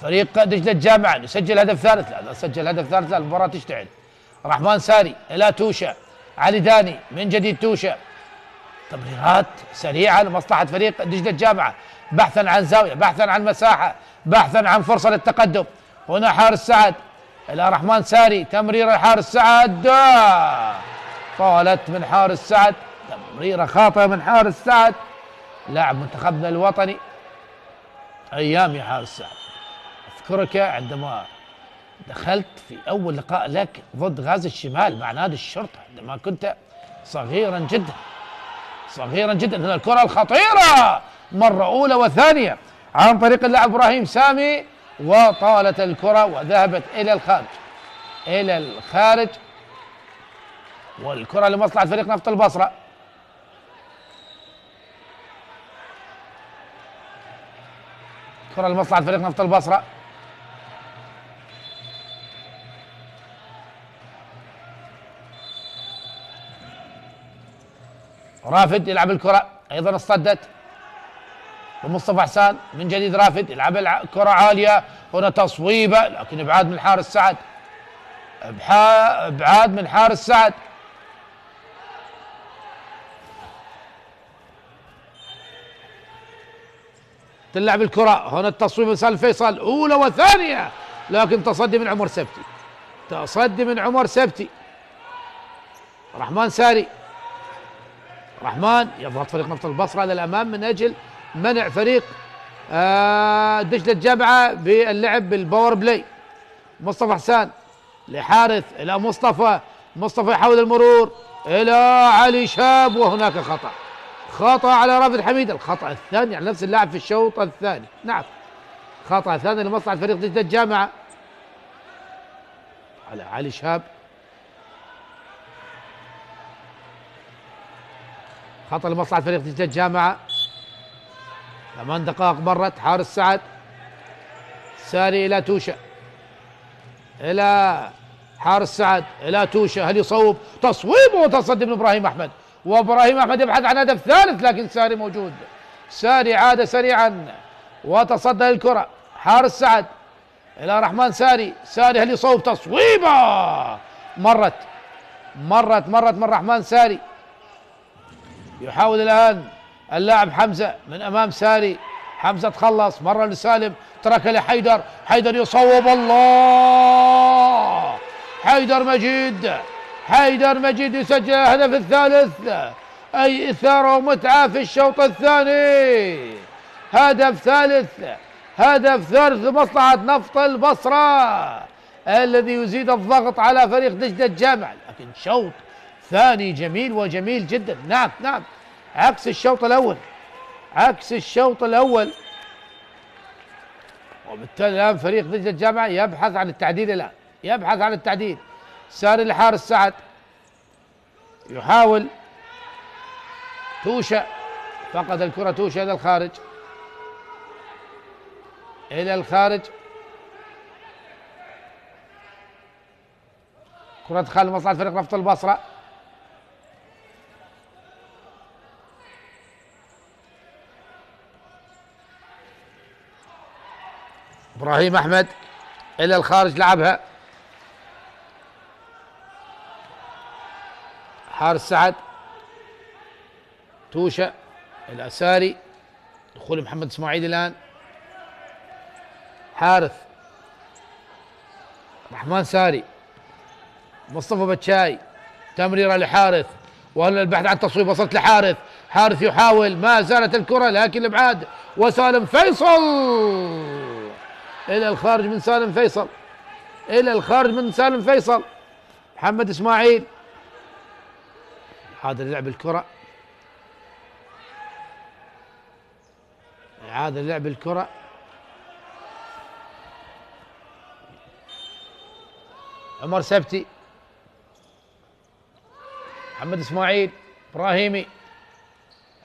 فريق دجلة الجامعة يسجل هدف ثالث، لا سجل هدف ثالث لا المباراة تشتعل. رحمن ساري الى توشة، علي داني من جديد توشة، تمريرات سريعة لمصلحة فريق دجلة الجامعة، بحثا عن زاوية، بحثا عن مساحة، بحثا عن فرصة للتقدم. هنا حارس سعد الى رحمن ساري، تمريرة حارس سعد طالت من حارس سعد، تمريرة خاطئة من حارس سعد لاعب منتخبنا الوطني ايام يا حارس سعد. اذكرك عندما دخلت في اول لقاء لك ضد غازي الشمال مع نادي الشرطه عندما كنت صغيرا جدا صغيرا جدا. هنا الكره الخطيره مره اولى وثانيه عن طريق اللاعب ابراهيم سامي، وطالت الكره وذهبت الى الخارج الى الخارج، والكره لمصلحه فريق نفط البصره. كره لمصلحه فريق نفط البصره. رافد يلعب الكره، ايضا اصطدت ومصطفى حسان من جديد. رافد يلعب الكره عاليه، هنا تصويبه لكن ابعاد من حارس سعد، ابعاد من حارس سعد. تلعب الكره، هنا التصويب من سالم فيصل اولى وثانيه، لكن تصدي من عمر سبتي، تصدي من عمر سبتي. رحمن ساري، رحمن يضغط فريق نفط البصره للامام من اجل منع فريق دجله الجامعه باللعب بالباور بلاي. مصطفى حسان لحارث الى مصطفى، مصطفى يحاول المرور الى علي شاب، وهناك خطا، خطا على رافد حميد، الخطا الثاني على نفس اللاعب في الشوط الثاني. نعم، خطا ثاني لمصلحه فريق دجله الجامعه على علي شاب، خطأ لمصلحة فريق دجلة الجامعة. 8 دقائق مرت. حارس سعد، ساري إلى توشة، إلى حارس سعد إلى توشة، هل يصوب؟ تصويب وتصدي من إبراهيم أحمد، وإبراهيم أحمد يبحث عن هدف ثالث لكن ساري موجود. ساري عاد سريعا وتصدى الكرة. حارس سعد إلى رحمن ساري، ساري هل يصوب؟ تصويبة مرت من رحمن ساري. يحاول الآن اللاعب حمزة من أمام ساري، حمزة تخلص، مرة لسالم، ترك لحيدر، حيدر يصوب، الله، حيدر مجيد يسجل الهدف الثالث. أي إثارة ومتعة في الشوط الثاني، هدف ثالث لمصلحة نفط البصرة الذي يزيد الضغط على فريق دجلة الجامعة، لكن شوط ثاني جميل وجميل جدا. نعم، عكس الشوط الأول، وبالتالي الآن فريق دجلة الجامعة يبحث عن التعديل. ساري لحارس سعد، يحاول توشة، فقد الكرة توشة إلى الخارج. كرة تدخل لمصلحة فريق نفط البصرة. إبراهيم أحمد إلى الخارج لعبها. حارس سعد، توشة إلى ساري، دخول محمد إسماعيل الآن. حارث، رحمن ساري، مصطفى بتشاي، تمريرة لحارث، وهلا البحث عن تصويب، وصلت لحارث، حارث يحاول، ما زالت الكرة لكن الابعاد، وسالم فيصل الى الخارج من سالم فيصل. محمد اسماعيل هذا لعب الكرة، إعادة لعب الكرة. عمر سبتي، محمد اسماعيل،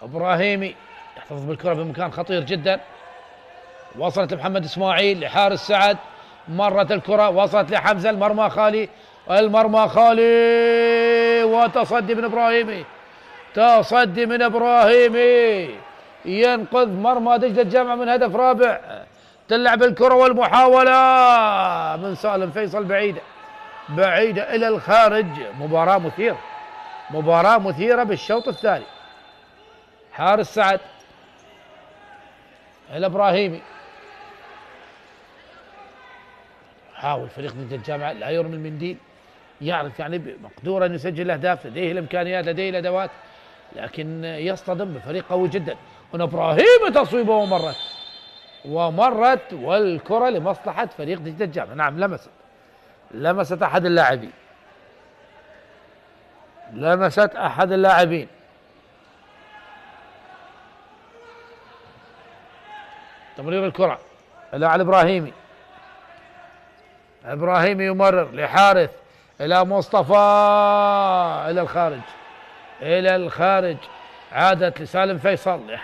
ابراهيمي يحتفظ بالكرة بمكان خطير جدا، وصلت لمحمد اسماعيل، لحارس سعد، مرت الكرة، وصلت لحمزة، المرمى خالي، وتصدي من ابراهيمي، ينقذ مرمى دجلة الجامعة من هدف رابع. تلعب الكرة والمحاولة من سالم فيصل بعيدة إلى الخارج. مباراة مثيرة بالشوط الثاني. حارس سعد إلى إبراهيمي، حاول فريق دجلة الجامعة لا يرمي المنديل، يعرف يعني مقدور أن يسجل أهداف، لديه الإمكانيات، لديه الأدوات، لكن يصطدم بفريق قوي جدا. هنا ابراهيم تصويبه ومرت والكرة لمصلحة فريق دجلة الجامعة. نعم لمست أحد اللاعبين. تمرير الكرة إلى علي إبراهيمي يمرر لحارث إلى مصطفى إلى الخارج عادت لسالم فيصل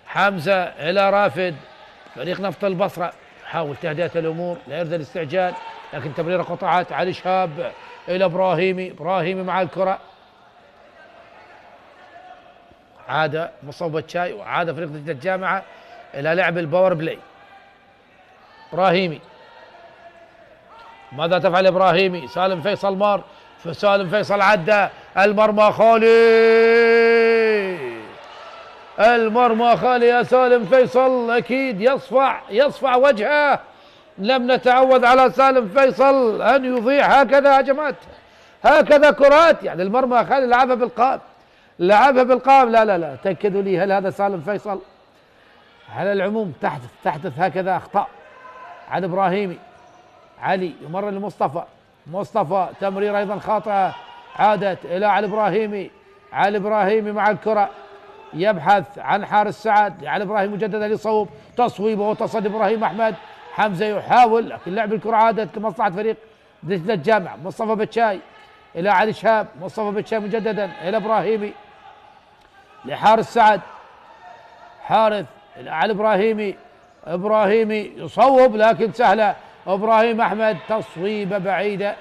حمزة إلى رافد. فريق نفط البصرة يحاول تهدئة الأمور لا يرضى الاستعجال، لكن تمريرة قطعت. علي شهاب إلى إبراهيمي مع الكرة، عاد مصوبة شاي وعاد فريق دجلة الجامعة إلى لعب الباور بلاي. إبراهيمي ماذا تفعل إبراهيمي؟ سالم فيصل عدى المرمى خالي يا سالم فيصل، أكيد يصفع وجهه. لم نتعود على سالم فيصل أن يضيع هكذا هجمات، هكذا كرات. يعني المرمى خالي لعبها بالقام. لا تأكدوا لي، هل هذا سالم فيصل؟ على العموم تحدث هكذا أخطاء. عن إبراهيمي، علي يمر لمصطفى تمرير أيضا خاطئة، عادت إلى علي إبراهيمي مع الكرة يبحث عن حارس سعد. علي إبراهيم مجددا لصوب تصويبه وتصدي إبراهيم أحمد. حمزة يحاول، لكن لعب الكرة عادت لمصلحة فريق دجلة الجامعة. مصطفى بتشاي إلى علي شهاب، مصطفى بتشاي مجددا إلى إبراهيمي لحارس سعد. حارث إلى علي إبراهيمي يصوب لكن سهلة. إبراهيم أحمد تصويبة بعيدة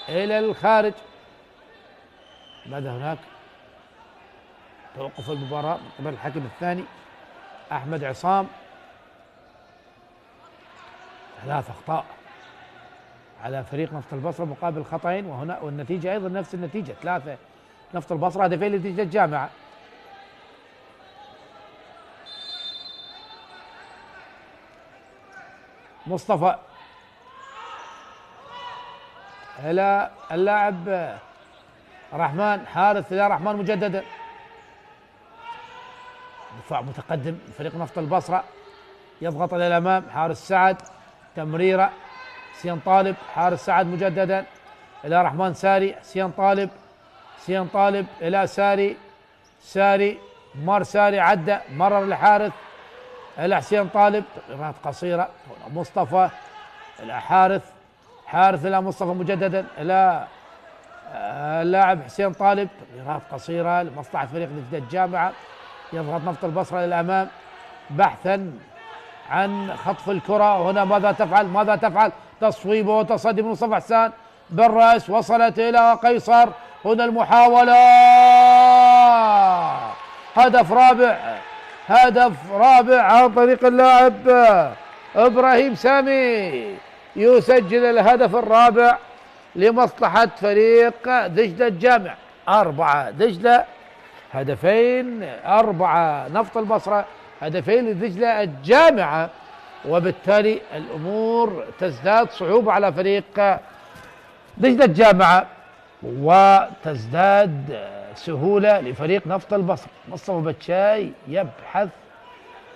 إلى الخارج. ماذا هناك؟ توقف المباراة من قبل الحكم الثاني أحمد عصام. 3 أخطاء على فريق نفط البصرة مقابل خطأين، وهنا والنتيجة أيضا نفس النتيجة، 3 نفط البصرة، هدفين لدجلة الجامعة. مصطفى إلى اللاعب رحمن، حارث إلى رحمن مجددا. دفاع متقدم فريق نفط البصرة، يضغط إلى الأمام. حارس سعد تمريرة، حسين طالب، حارس سعد مجددا إلى رحمن ساري. حسين طالب إلى ساري عدى مرر لحارث إلى حسين طالب، تمريرات قصيرة. مصطفى إلى حارث إلى مصطفى مجددا إلى اللاعب حسين طالب، تمريرات قصيرة لمصلحة فريق دجلة الجامعة. يضغط نفط البصرة للأمام بحثا عن خطف الكرة. هنا ماذا تفعل؟ تصويبه وتصدي من مصطفى حسان بالرأس، وصلت إلى قيصر. هنا المحاولة، هدف رابع عن طريق اللاعب إبراهيم سامي، يسجل الهدف الرابع لمصلحة فريق دجلة الجامعة. 4 دجلة هدفين، 4 نفط البصرة هدفين لدجلة الجامعة، وبالتالي الأمور تزداد صعوبة على فريق دجلة الجامعة وتزداد سهولة لفريق نفط البصرة. مصطفى بتشاي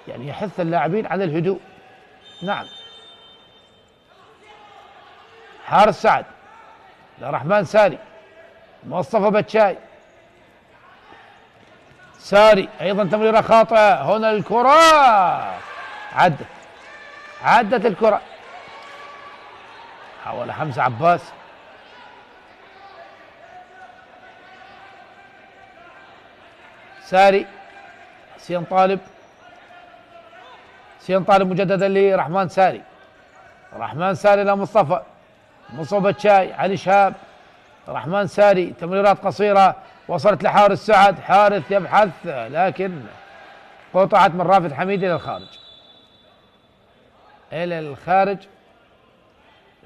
يحث اللاعبين على الهدوء. نعم، حارس سعد لرحمن ساري، مصطفى بتشاي ساري أيضا تمريرة خاطئة. هنا الكرة عدت الكرة، حاول حمزة عباس، ساري، حسين طالب مجددا لرحمن ساري، لمصطفى بتشاي، علي شهاب، رحمن ساري، تمريرات قصيرة وصلت لحارس سعد. حارث يبحث لكن قطعت من رافد حميد إلى الخارج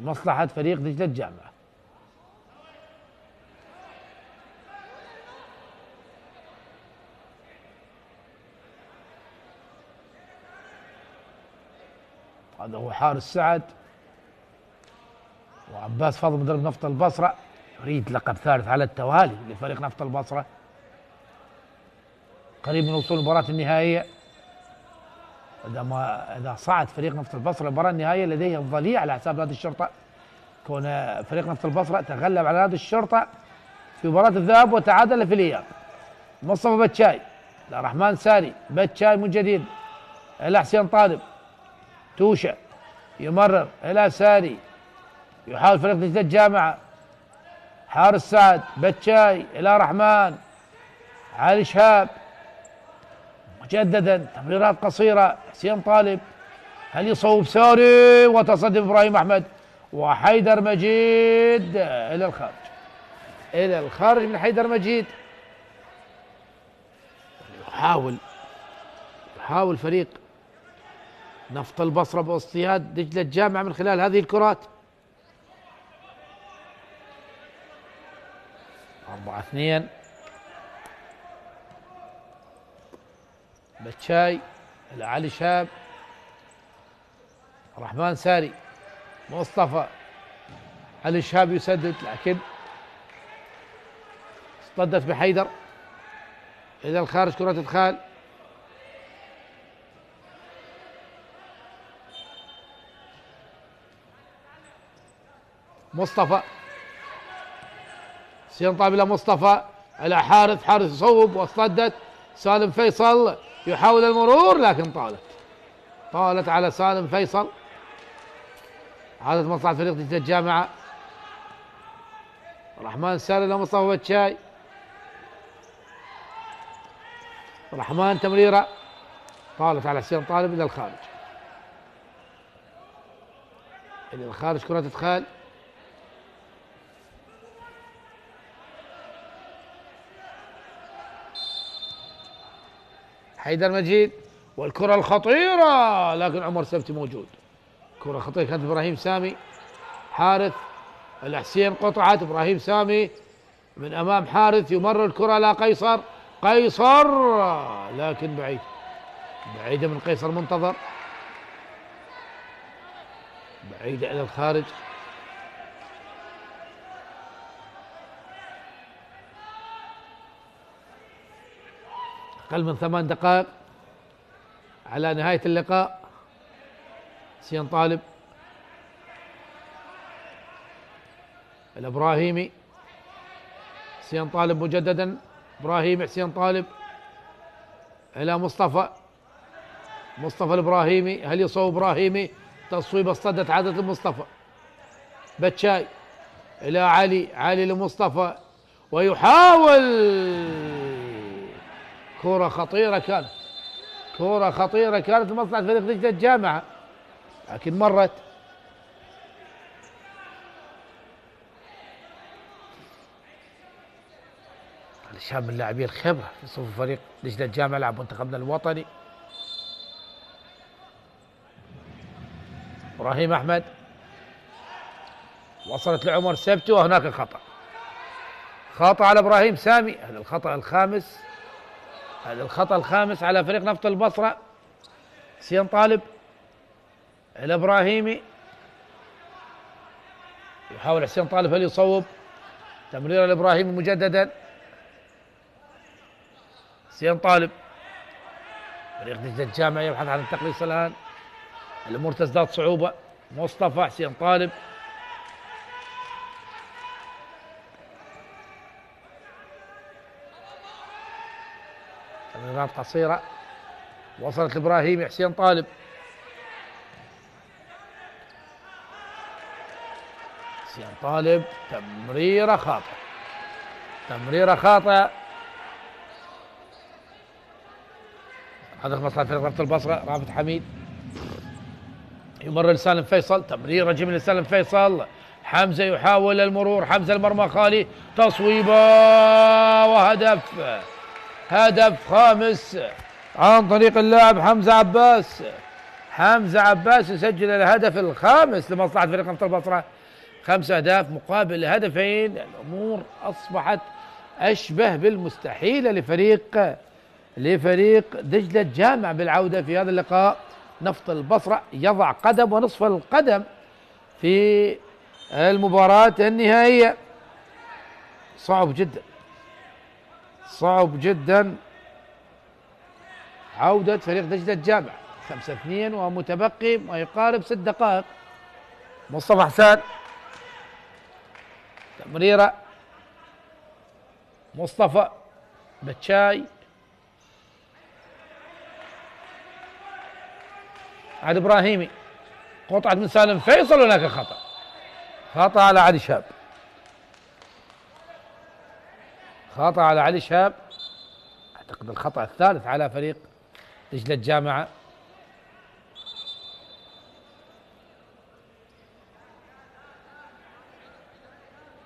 لمصلحة فريق دجلة الجامعة. هذا هو حارس سعد، وعباس فاضل مدرب نفط البصرة يريد لقب ثالث على التوالي لفريق نفط البصرة. قريب من وصول المباراة النهائية. إذا صعد فريق نفط البصرة المباراة النهائية لديه الضليع على حساب نادي الشرطة، كون فريق نفط البصرة تغلب على نادي الشرطة في مباراة الذهاب وتعادل في الإياب. مصطفى بتشاي لرحمن ساري، بتشاي من جديد إلى حسين طالب، توشة يمرر إلى ساري، يحاول فريق نجدة الجامعة، حارس سعد، بتشاي إلى رحمن، علي شهاب مجددا، تمريرات قصيرة، حسين طالب هل يصوب ساري وتصدي إبراهيم أحمد وحيدر مجيد إلى الخارج، إلى الخارج من حيدر مجيد. يحاول فريق نفط البصرة باصطياد دجلة الجامعة من خلال هذه الكرات. 4-2. بتشاي إلى علي شاب، رحمن ساري، مصطفى، علي شاب يسدد لكن اصطدت بحيدر إلى الخارج، كرة إدخال. مصطفى، حسين طالب إلى مصطفى إلى حارث، حارث يصوب واصطدت سالم فيصل يحاول المرور لكن طالت على سالم فيصل. عادت مصلحة فريق نجدة الجامعة. رحمن سالم إلى مصطفى بتشاي، رحمن تمريرة طالت على حسين طالب إلى الخارج، إلى الخارج كرة إدخال. حيدر مجيد والكرة الخطيرة لكن عمر سبتي موجود. كرة خطيرة كانت إبراهيم سامي، حارث الحسين قطعت، إبراهيم سامي من أمام حارث يمرر الكرة إلى قيصر لكن بعيدة من قيصر، منتظر بعيدة إلى الخارج. أقل من 8 دقائق على نهاية اللقاء. حسين طالب الإبراهيمي، حسين طالب مجددا، إبراهيمي، حسين طالب إلى مصطفى الإبراهيمي هل يصوب إبراهيمي؟ تصويب اصطدت عادة المصطفى. بتشاي إلى علي لمصطفى ويحاول، كرة خطيرة كانت لمصلحة فريق نجدة الجامعة لكن مرت. الشاب من لاعبي الخبرة في صفوف فريق نجدة الجامعة، لاعب منتخبنا الوطني. إبراهيم أحمد وصلت لعمر سبتي وهناك خطأ على إبراهيم سامي. هذا الخطأ الخامس على فريق نفط البصرة. حسين طالب الإبراهيمي يحاول حسين طالب هل يصوب؟ تمرير الإبراهيمي مجددا. حسين طالب فريق نجدة الجامعة يبحث عن التقليص الآن، الأمور تزداد صعوبة. مصطفى، حسين طالب، تمريرات قصيرة وصلت لإبراهيمي، حسين طالب، حسين طالب تمريرة خاطئة. هدف مصلحة فريق نفط البصرة. رافد حميد يمرر لسالم فيصل، تمريرة جميلة لسالم فيصل. حمزة يحاول المرور، حمزة المرمى خالي، تصويبة هدف خامس عن طريق اللاعب حمزة عباس يسجل الهدف الخامس لمصلحة فريق نفط البصرة. 5 أهداف مقابل هدفين. الأمور أصبحت أشبه بالمستحيلة لفريق دجلة الجامعة بالعودة في هذا اللقاء. نفط البصرة يضع قدم ونصف القدم في المباراة النهائية. صعب جدا عودة فريق دجلة الجامعة. 5-2 ومتبقي ما يقارب 6 دقائق. مصطفى حسان، تمريرة مصطفى بتشاي، عاد ابراهيمي، قطعة من سالم فيصل، هناك خطأ، خطأ على علي شهاب، خطأ على علي شهاب، اعتقد الخطأ الثالث على فريق دجلة الجامعة.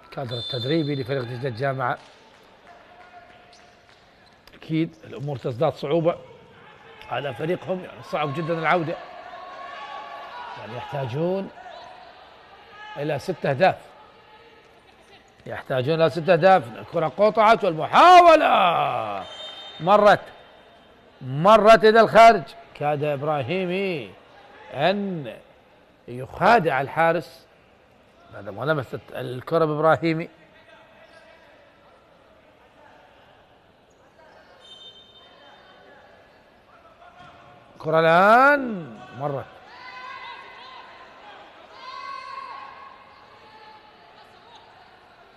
الكادر التدريبي لفريق دجلة الجامعة، اكيد الامور تزداد صعوبة على فريقهم، يعني صعب جدا العودة، يعني يحتاجون إلى 6 أهداف، يحتاجون إلى 6 أهداف. الكرة قطعت والمحاولة مرت إلى الخارج، كاد إبراهيمي أن يخادع الحارس بعد ما لمست الكرة بإبراهيمي. الكرة الآن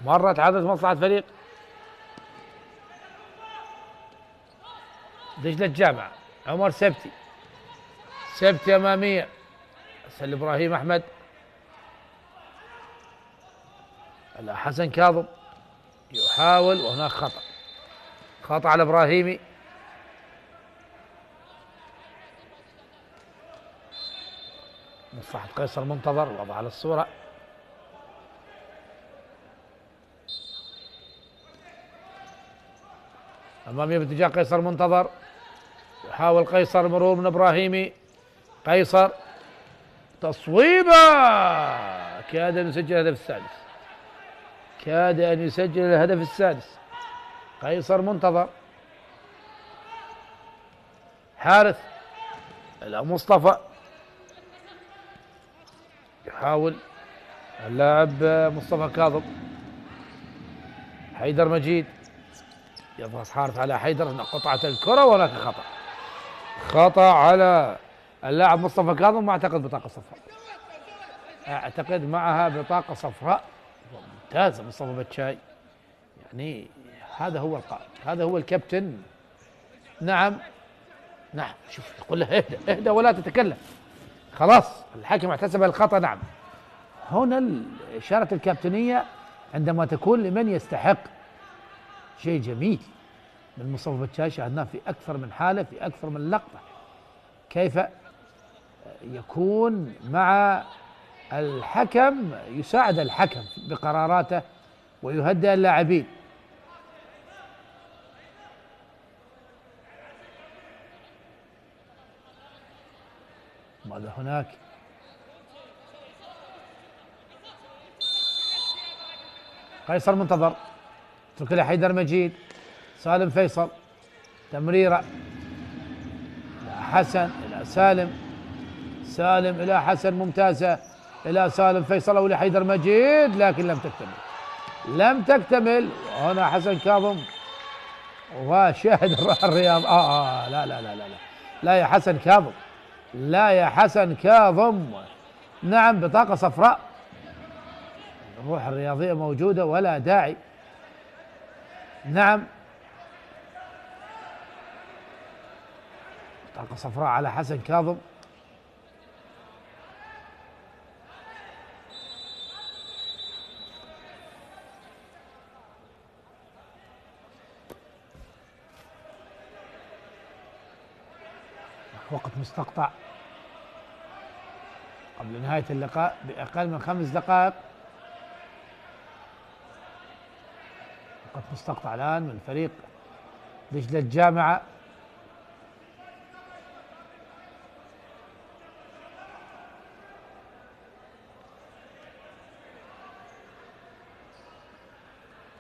مرت عادت مصلحة فريق دجلة الجامعة. عمر سبتي أمامية، أرسل إبراهيم أحمد، لا حسن كاظم يحاول، وهناك خطأ على إبراهيمي. مصلحة قيصر منتظر، وضع على الصورة، أمامية باتجاه قيصر منتظر، يحاول قيصر المرور من إبراهيمي، قيصر تصويبة، كاد أن يسجل الهدف السادس، قيصر منتظر، حارث إلى مصطفى، يحاول اللاعب مصطفى كاظم، حيدر مجيد يضغط حارث على حيدر، قطعت الكرة، وهناك خطأ على اللاعب مصطفى كاظم، ما أعتقد بطاقة صفراء، أعتقد معها بطاقة صفراء. ممتازة مصطفى بتشاي، يعني هذا هو القائد، هذا هو الكابتن. نعم شوف يقول له اهدى ولا تتكلم، خلاص الحكم احتسب الخطأ. نعم، هنا الإشارة الكابتنية عندما تكون لمن يستحق، شيء جميل من مصطفى بتشاي، شاهدناه في أكثر من حالة، في أكثر من لقطة، كيف يكون مع الحكم، يساعد الحكم بقراراته ويهدئ اللاعبين. ماذا هناك؟ قيصر منتظر، اترك له حيدر مجيد، سالم فيصل، تمريرة إلى حسن، إلى سالم إلى حسن، ممتازة إلى سالم فيصل أو لحيدر مجيد، لكن لم تكتمل. هنا حسن كاظم وشاهد الرياض، لا لا لا لا لا يا حسن كاظم، لا يا حسن كاظم، نعم بطاقة صفراء، الروح الرياضية موجودة ولا داعي. نعم بطاقة صفراء على حسن كاظم. وقت مستقطع قبل نهاية اللقاء بأقل من 5 دقائق. وقت مستقطع الآن من فريق دجلة الجامعة.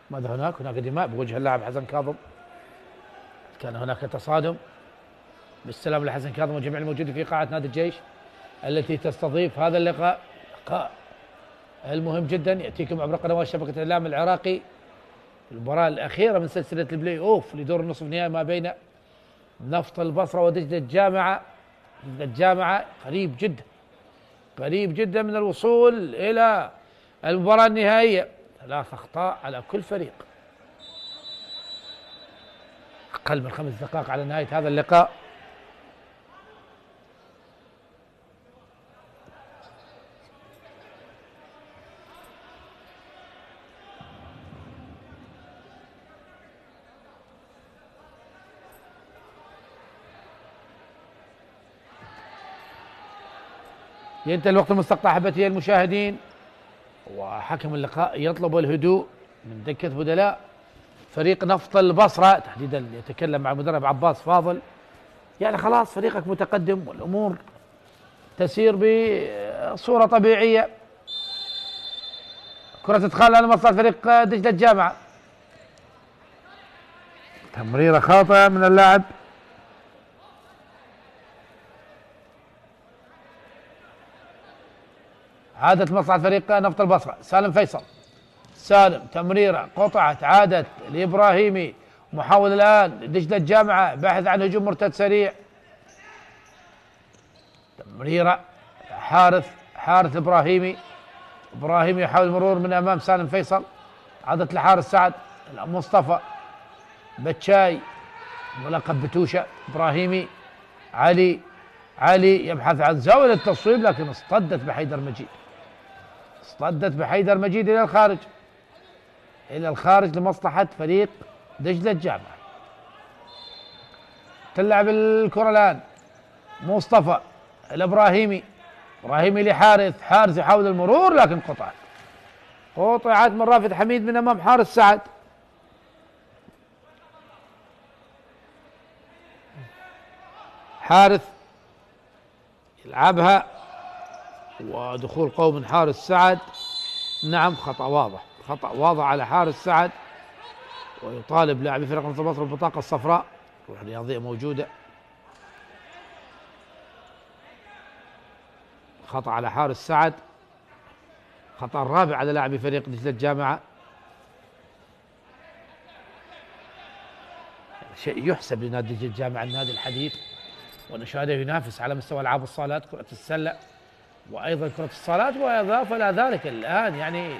ماذا هناك دماء بوجه اللاعب حسن كاظم، كان هناك تصادم. بالسلام لحسن كاظم وجميع الموجودين في قاعة نادي الجيش التي تستضيف هذا اللقاء المهم جدا، يأتيكم عبر قنوات شبكة الإعلام العراقي. المباراة الأخيرة من سلسلة البلاي أوف لدور النصف النهائي ما بين نفط البصرة ودجلة الجامعة. دجلة الجامعة قريب جدا، قريب جدا من الوصول إلى المباراة النهائية. 3 أخطاء على كل فريق، أقل من 5 دقائق على نهاية هذا اللقاء. ينتهي الوقت المستقطع أحبتي المشاهدين، وحكم اللقاء يطلب الهدوء من دكة بدلاء فريق نفط البصرة تحديدا. يتكلم مع المدرب عباس فاضل، يعني خلاص فريقك متقدم والأمور تسير بصورة طبيعية. كرة تدخل على مصلحة فريق دجلة الجامعة، تمريرة خاطئة من اللاعب عادت مصلحة فريق نفط البصرة. سالم فيصل، سالم تمريرة قطعت، عادت لإبراهيمي، محاول الآن دجلة الجامعة باحث عن هجوم مرتد سريع. تمريرة حارث إبراهيمي يحاول المرور من أمام سالم فيصل، عادت لحارث سعد. مصطفى بتشاي ملقب بتوشة. إبراهيمي علي يبحث عن زاوية التصويب، لكن اصطدت بحيدر مجيد إلى الخارج لمصلحة فريق دجلة الجامعة. تلعب الكرة الآن مصطفى الإبراهيمي لحارث يحاول المرور، لكن قطعت من رافد حميد من أمام حارث سعد. حارث يلعبها ودخول قوي من حارث سعد. نعم، خطأ واضح على حارث سعد، ويطالب لاعبي فريق نفط البصرة بالبطاقة الصفراء. روح رياضية موجودة. خطأ على حارث سعد، خطأ الرابع على لاعبي فريق دجلة الجامعة. شيء يحسب لنادي دجلة الجامعة، النادي الحديث، ونشاهده ينافس على مستوى ألعاب الصالات، كرة السلة وأيضا كرة الصالات. وإضافة إلى ذلك الآن يعني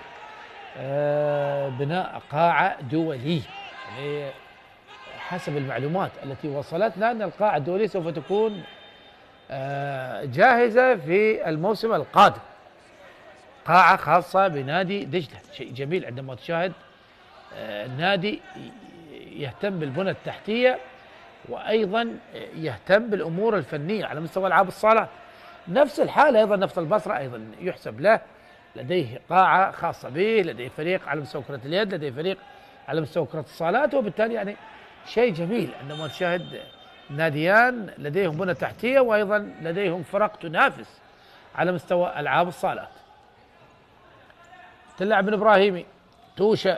بناء قاعة دولية، يعني حسب المعلومات التي وصلتنا أن القاعة الدولية سوف تكون جاهزة في الموسم القادم، قاعة خاصة بنادي دجلة. شيء جميل عندما تشاهد نادي يهتم بالبنى التحتية وأيضا يهتم بالأمور الفنية على مستوى ألعاب الصالات. نفس الحالة أيضا نفط البصرة أيضا يحسب له، لديه قاعة خاصة به، لديه فريق على مستوى كرة اليد، لديه فريق على مستوى كرة الصالات. وبالتالي يعني شيء جميل عندما تشاهد ناديان لديهم بنى تحتية وأيضا لديهم فرق تنافس على مستوى ألعاب الصالات. تلعب من إبراهيمي، توشة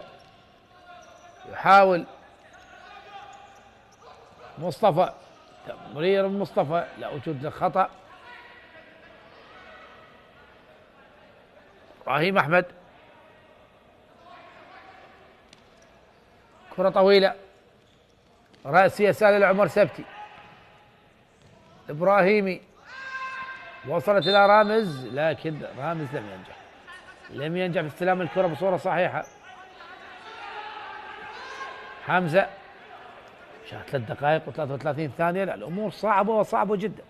يحاول مصطفى، تمرير مصطفى لا وجود للخطأ. إبراهيم أحمد، كرة طويلة رأسية سهلة لعمر سبتي. إبراهيمي وصلت إلى رامز، لكن رامز لم ينجح في استلام الكرة بصورة صحيحة. حمزة، 3 دقائق و33 ثانية. لا، الأمور صعبة جدا،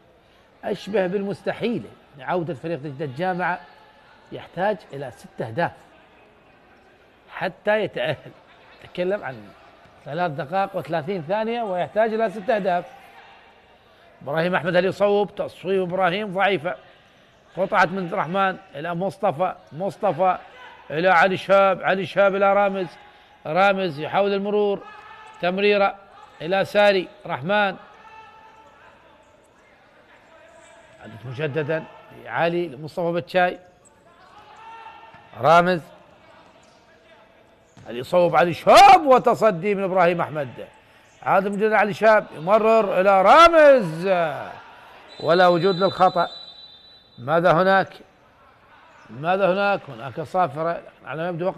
أشبه بالمستحيل. عودة فريق دجلة الجامعة يحتاج إلى 6 أهداف حتى يتأهل. تكلم عن 3 دقائق و30 ثانية ويحتاج إلى 6 أهداف. إبراهيم أحمد هل يصوب؟ تصويب إبراهيم ضعيفة. قطعت من الرحمن إلى مصطفى إلى علي شهاب إلى رامز يحاول المرور. تمريرة إلى ساري رحمن، عدت مجددا علي لمصطفى بتشاي. رامز اللي يصوب علي شهاب، وتصدي من إبراهيم أحمد. عاد مجددا علي شهاب يمرر إلى رامز، ولا وجود للخطأ. ماذا هناك؟ هناك صافرة على ما يبدو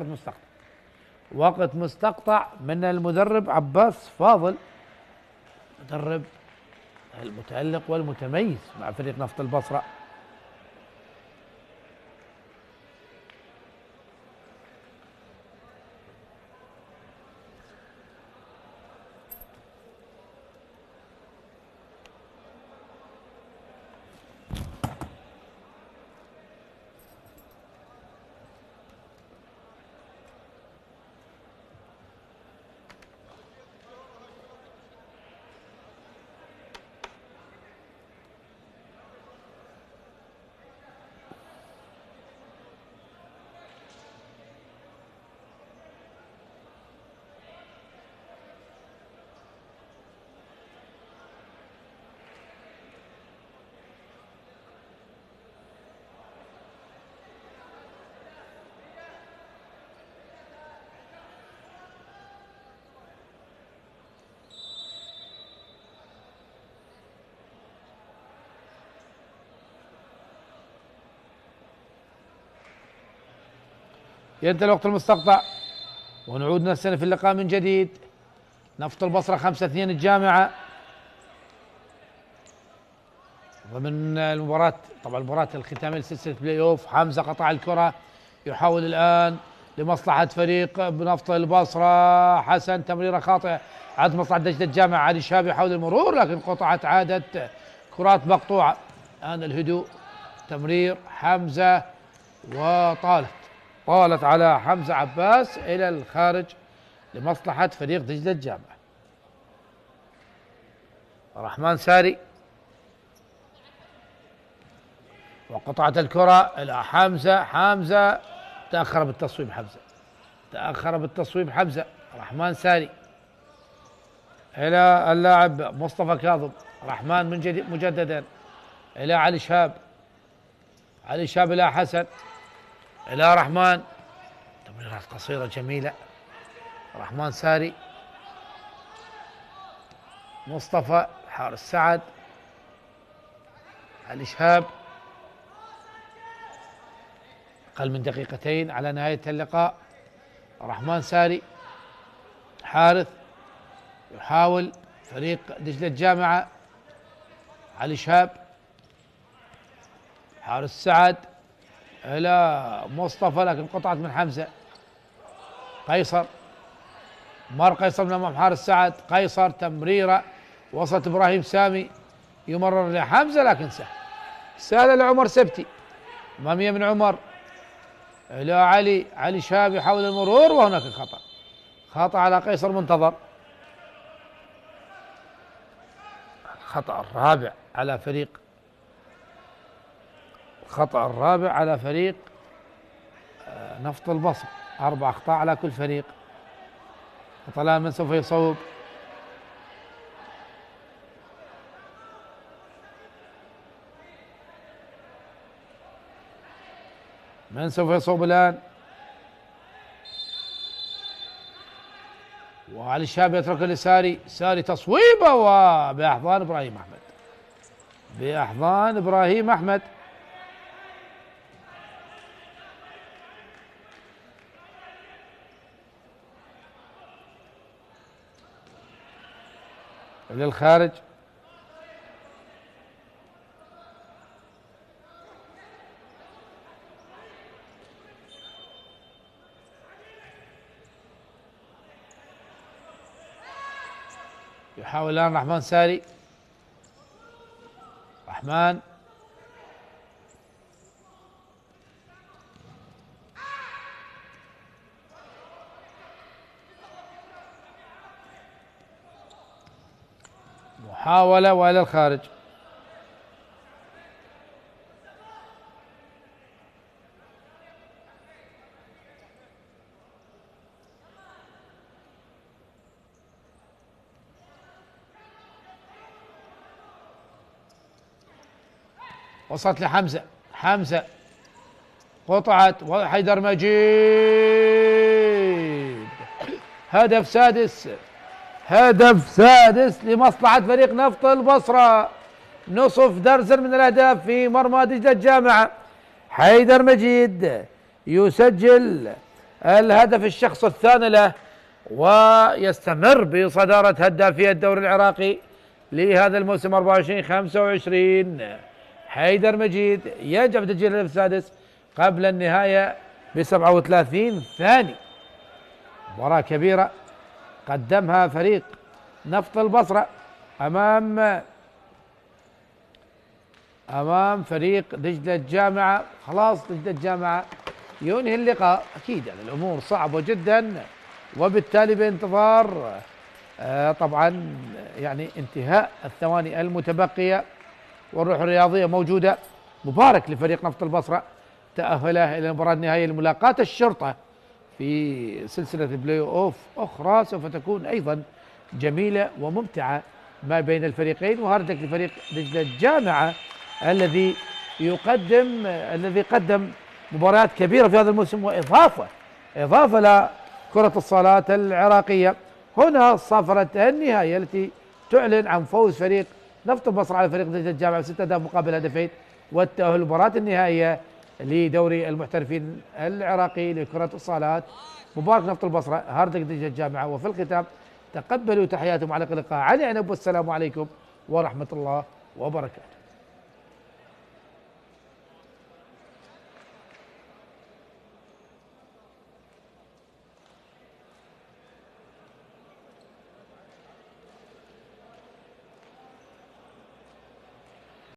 وقت مستقطع من المدرب عباس فاضل، مدرب المتألق والمتميز مع فريق نفط البصرة. ينتهي الوقت المستقطع ونعود نفسنا في اللقاء من جديد. نفط البصرة 5-2 الجامعة ضمن المباراة. طبعا المباراة الختامية لسلسلة بلاي اوف. حمزة قطع الكرة، يحاول الآن لمصلحة فريق بنفط البصرة. حسن تمريرة خاطئة عاد مصلحة دجلة الجامعة. علي شاب يحاول المرور لكن قطعت، عادت كرات مقطوعة. الآن الهدوء، تمرير حمزة طالت على حمزة عباس إلى الخارج لمصلحة فريق دجلة الجامعة. رحمن ساري وقطعت الكرة إلى حمزة تأخر بالتصويب حمزة. رحمن ساري إلى اللاعب مصطفى كاظم. رحمن من جديد مجددا إلى علي شاب إلى حسن إلى رحمن. تمريرات قصيرة جميلة. رحمن ساري، مصطفى، حارس سعد، علي شهاب. أقل من دقيقتين على نهاية اللقاء. رحمن ساري، حارث، يحاول فريق دجلة الجامعة. علي شهاب، حارس سعد إلى مصطفى لكن قطعت من حمزة. قيصر، قيصر من أمام حارس سعد. قيصر تمريرة وصلت إبراهيم سامي، يمرر لحمزة لكن سهل لعمر سبتي. أمامية من عمر إلى علي شاب يحاول المرور وهناك خطأ على قيصر منتظر. الخطأ الرابع على فريق نفط البصر. 4 أخطاء على كل فريق. الآن من سوف يصوب؟ من سوف يصوب الآن؟ وعلي الشاب يترك لساري. ساري تصويبه وبأحضان إبراهيم أحمد. للخارج. يحاول الآن رحمن ساري. رحمن محاولة وإلى الخارج. وصلت لحمزة قطعت وحيدر مجيد. هدف سادس لمصلحة فريق نفط البصرة. نصف درزن من الأهداف في مرمى دجلة الجامعة. حيدر مجيد يسجل الهدف الشخص الثاني له ويستمر بصدارة هدافي الدوري العراقي لهذا الموسم 24-25. حيدر مجيد ينجح في تسجيل الهدف السادس قبل النهاية ب 37 ثانية. مباراة كبيرة قدمها فريق نفط البصرة أمام فريق دجلة الجامعة. خلاص دجلة الجامعة ينهي اللقاء، أكيد يعني الأمور صعبة جدا، وبالتالي بانتظار طبعا يعني انتهاء الثواني المتبقية، والروح الرياضية موجودة. مبارك لفريق نفط البصرة تأهله إلى المباراة النهائية لملاقاة الشرطة في سلسلة بلاي أوف أخرى سوف تكون أيضا جميلة وممتعة ما بين الفريقين. وهاردك لفريق دجلة الجامعة الذي قدم مباريات كبيرة في هذا الموسم، وإضافة لكرة الصالات العراقية. هنا صافرت النهاية التي تعلن عن فوز فريق نفط البصرة على فريق دجلة الجامعة ب6 أهداف مقابل هدفين، والتأهل لمباراة النهائية لدوري المحترفين العراقي لكرة الصالات. مبارك نفط البصرة، هاردك دجلة الجامعة. وفي الختام تقبلوا تحياتي معلق اللقاء علي عنب، والسلام عليكم ورحمة الله وبركاته.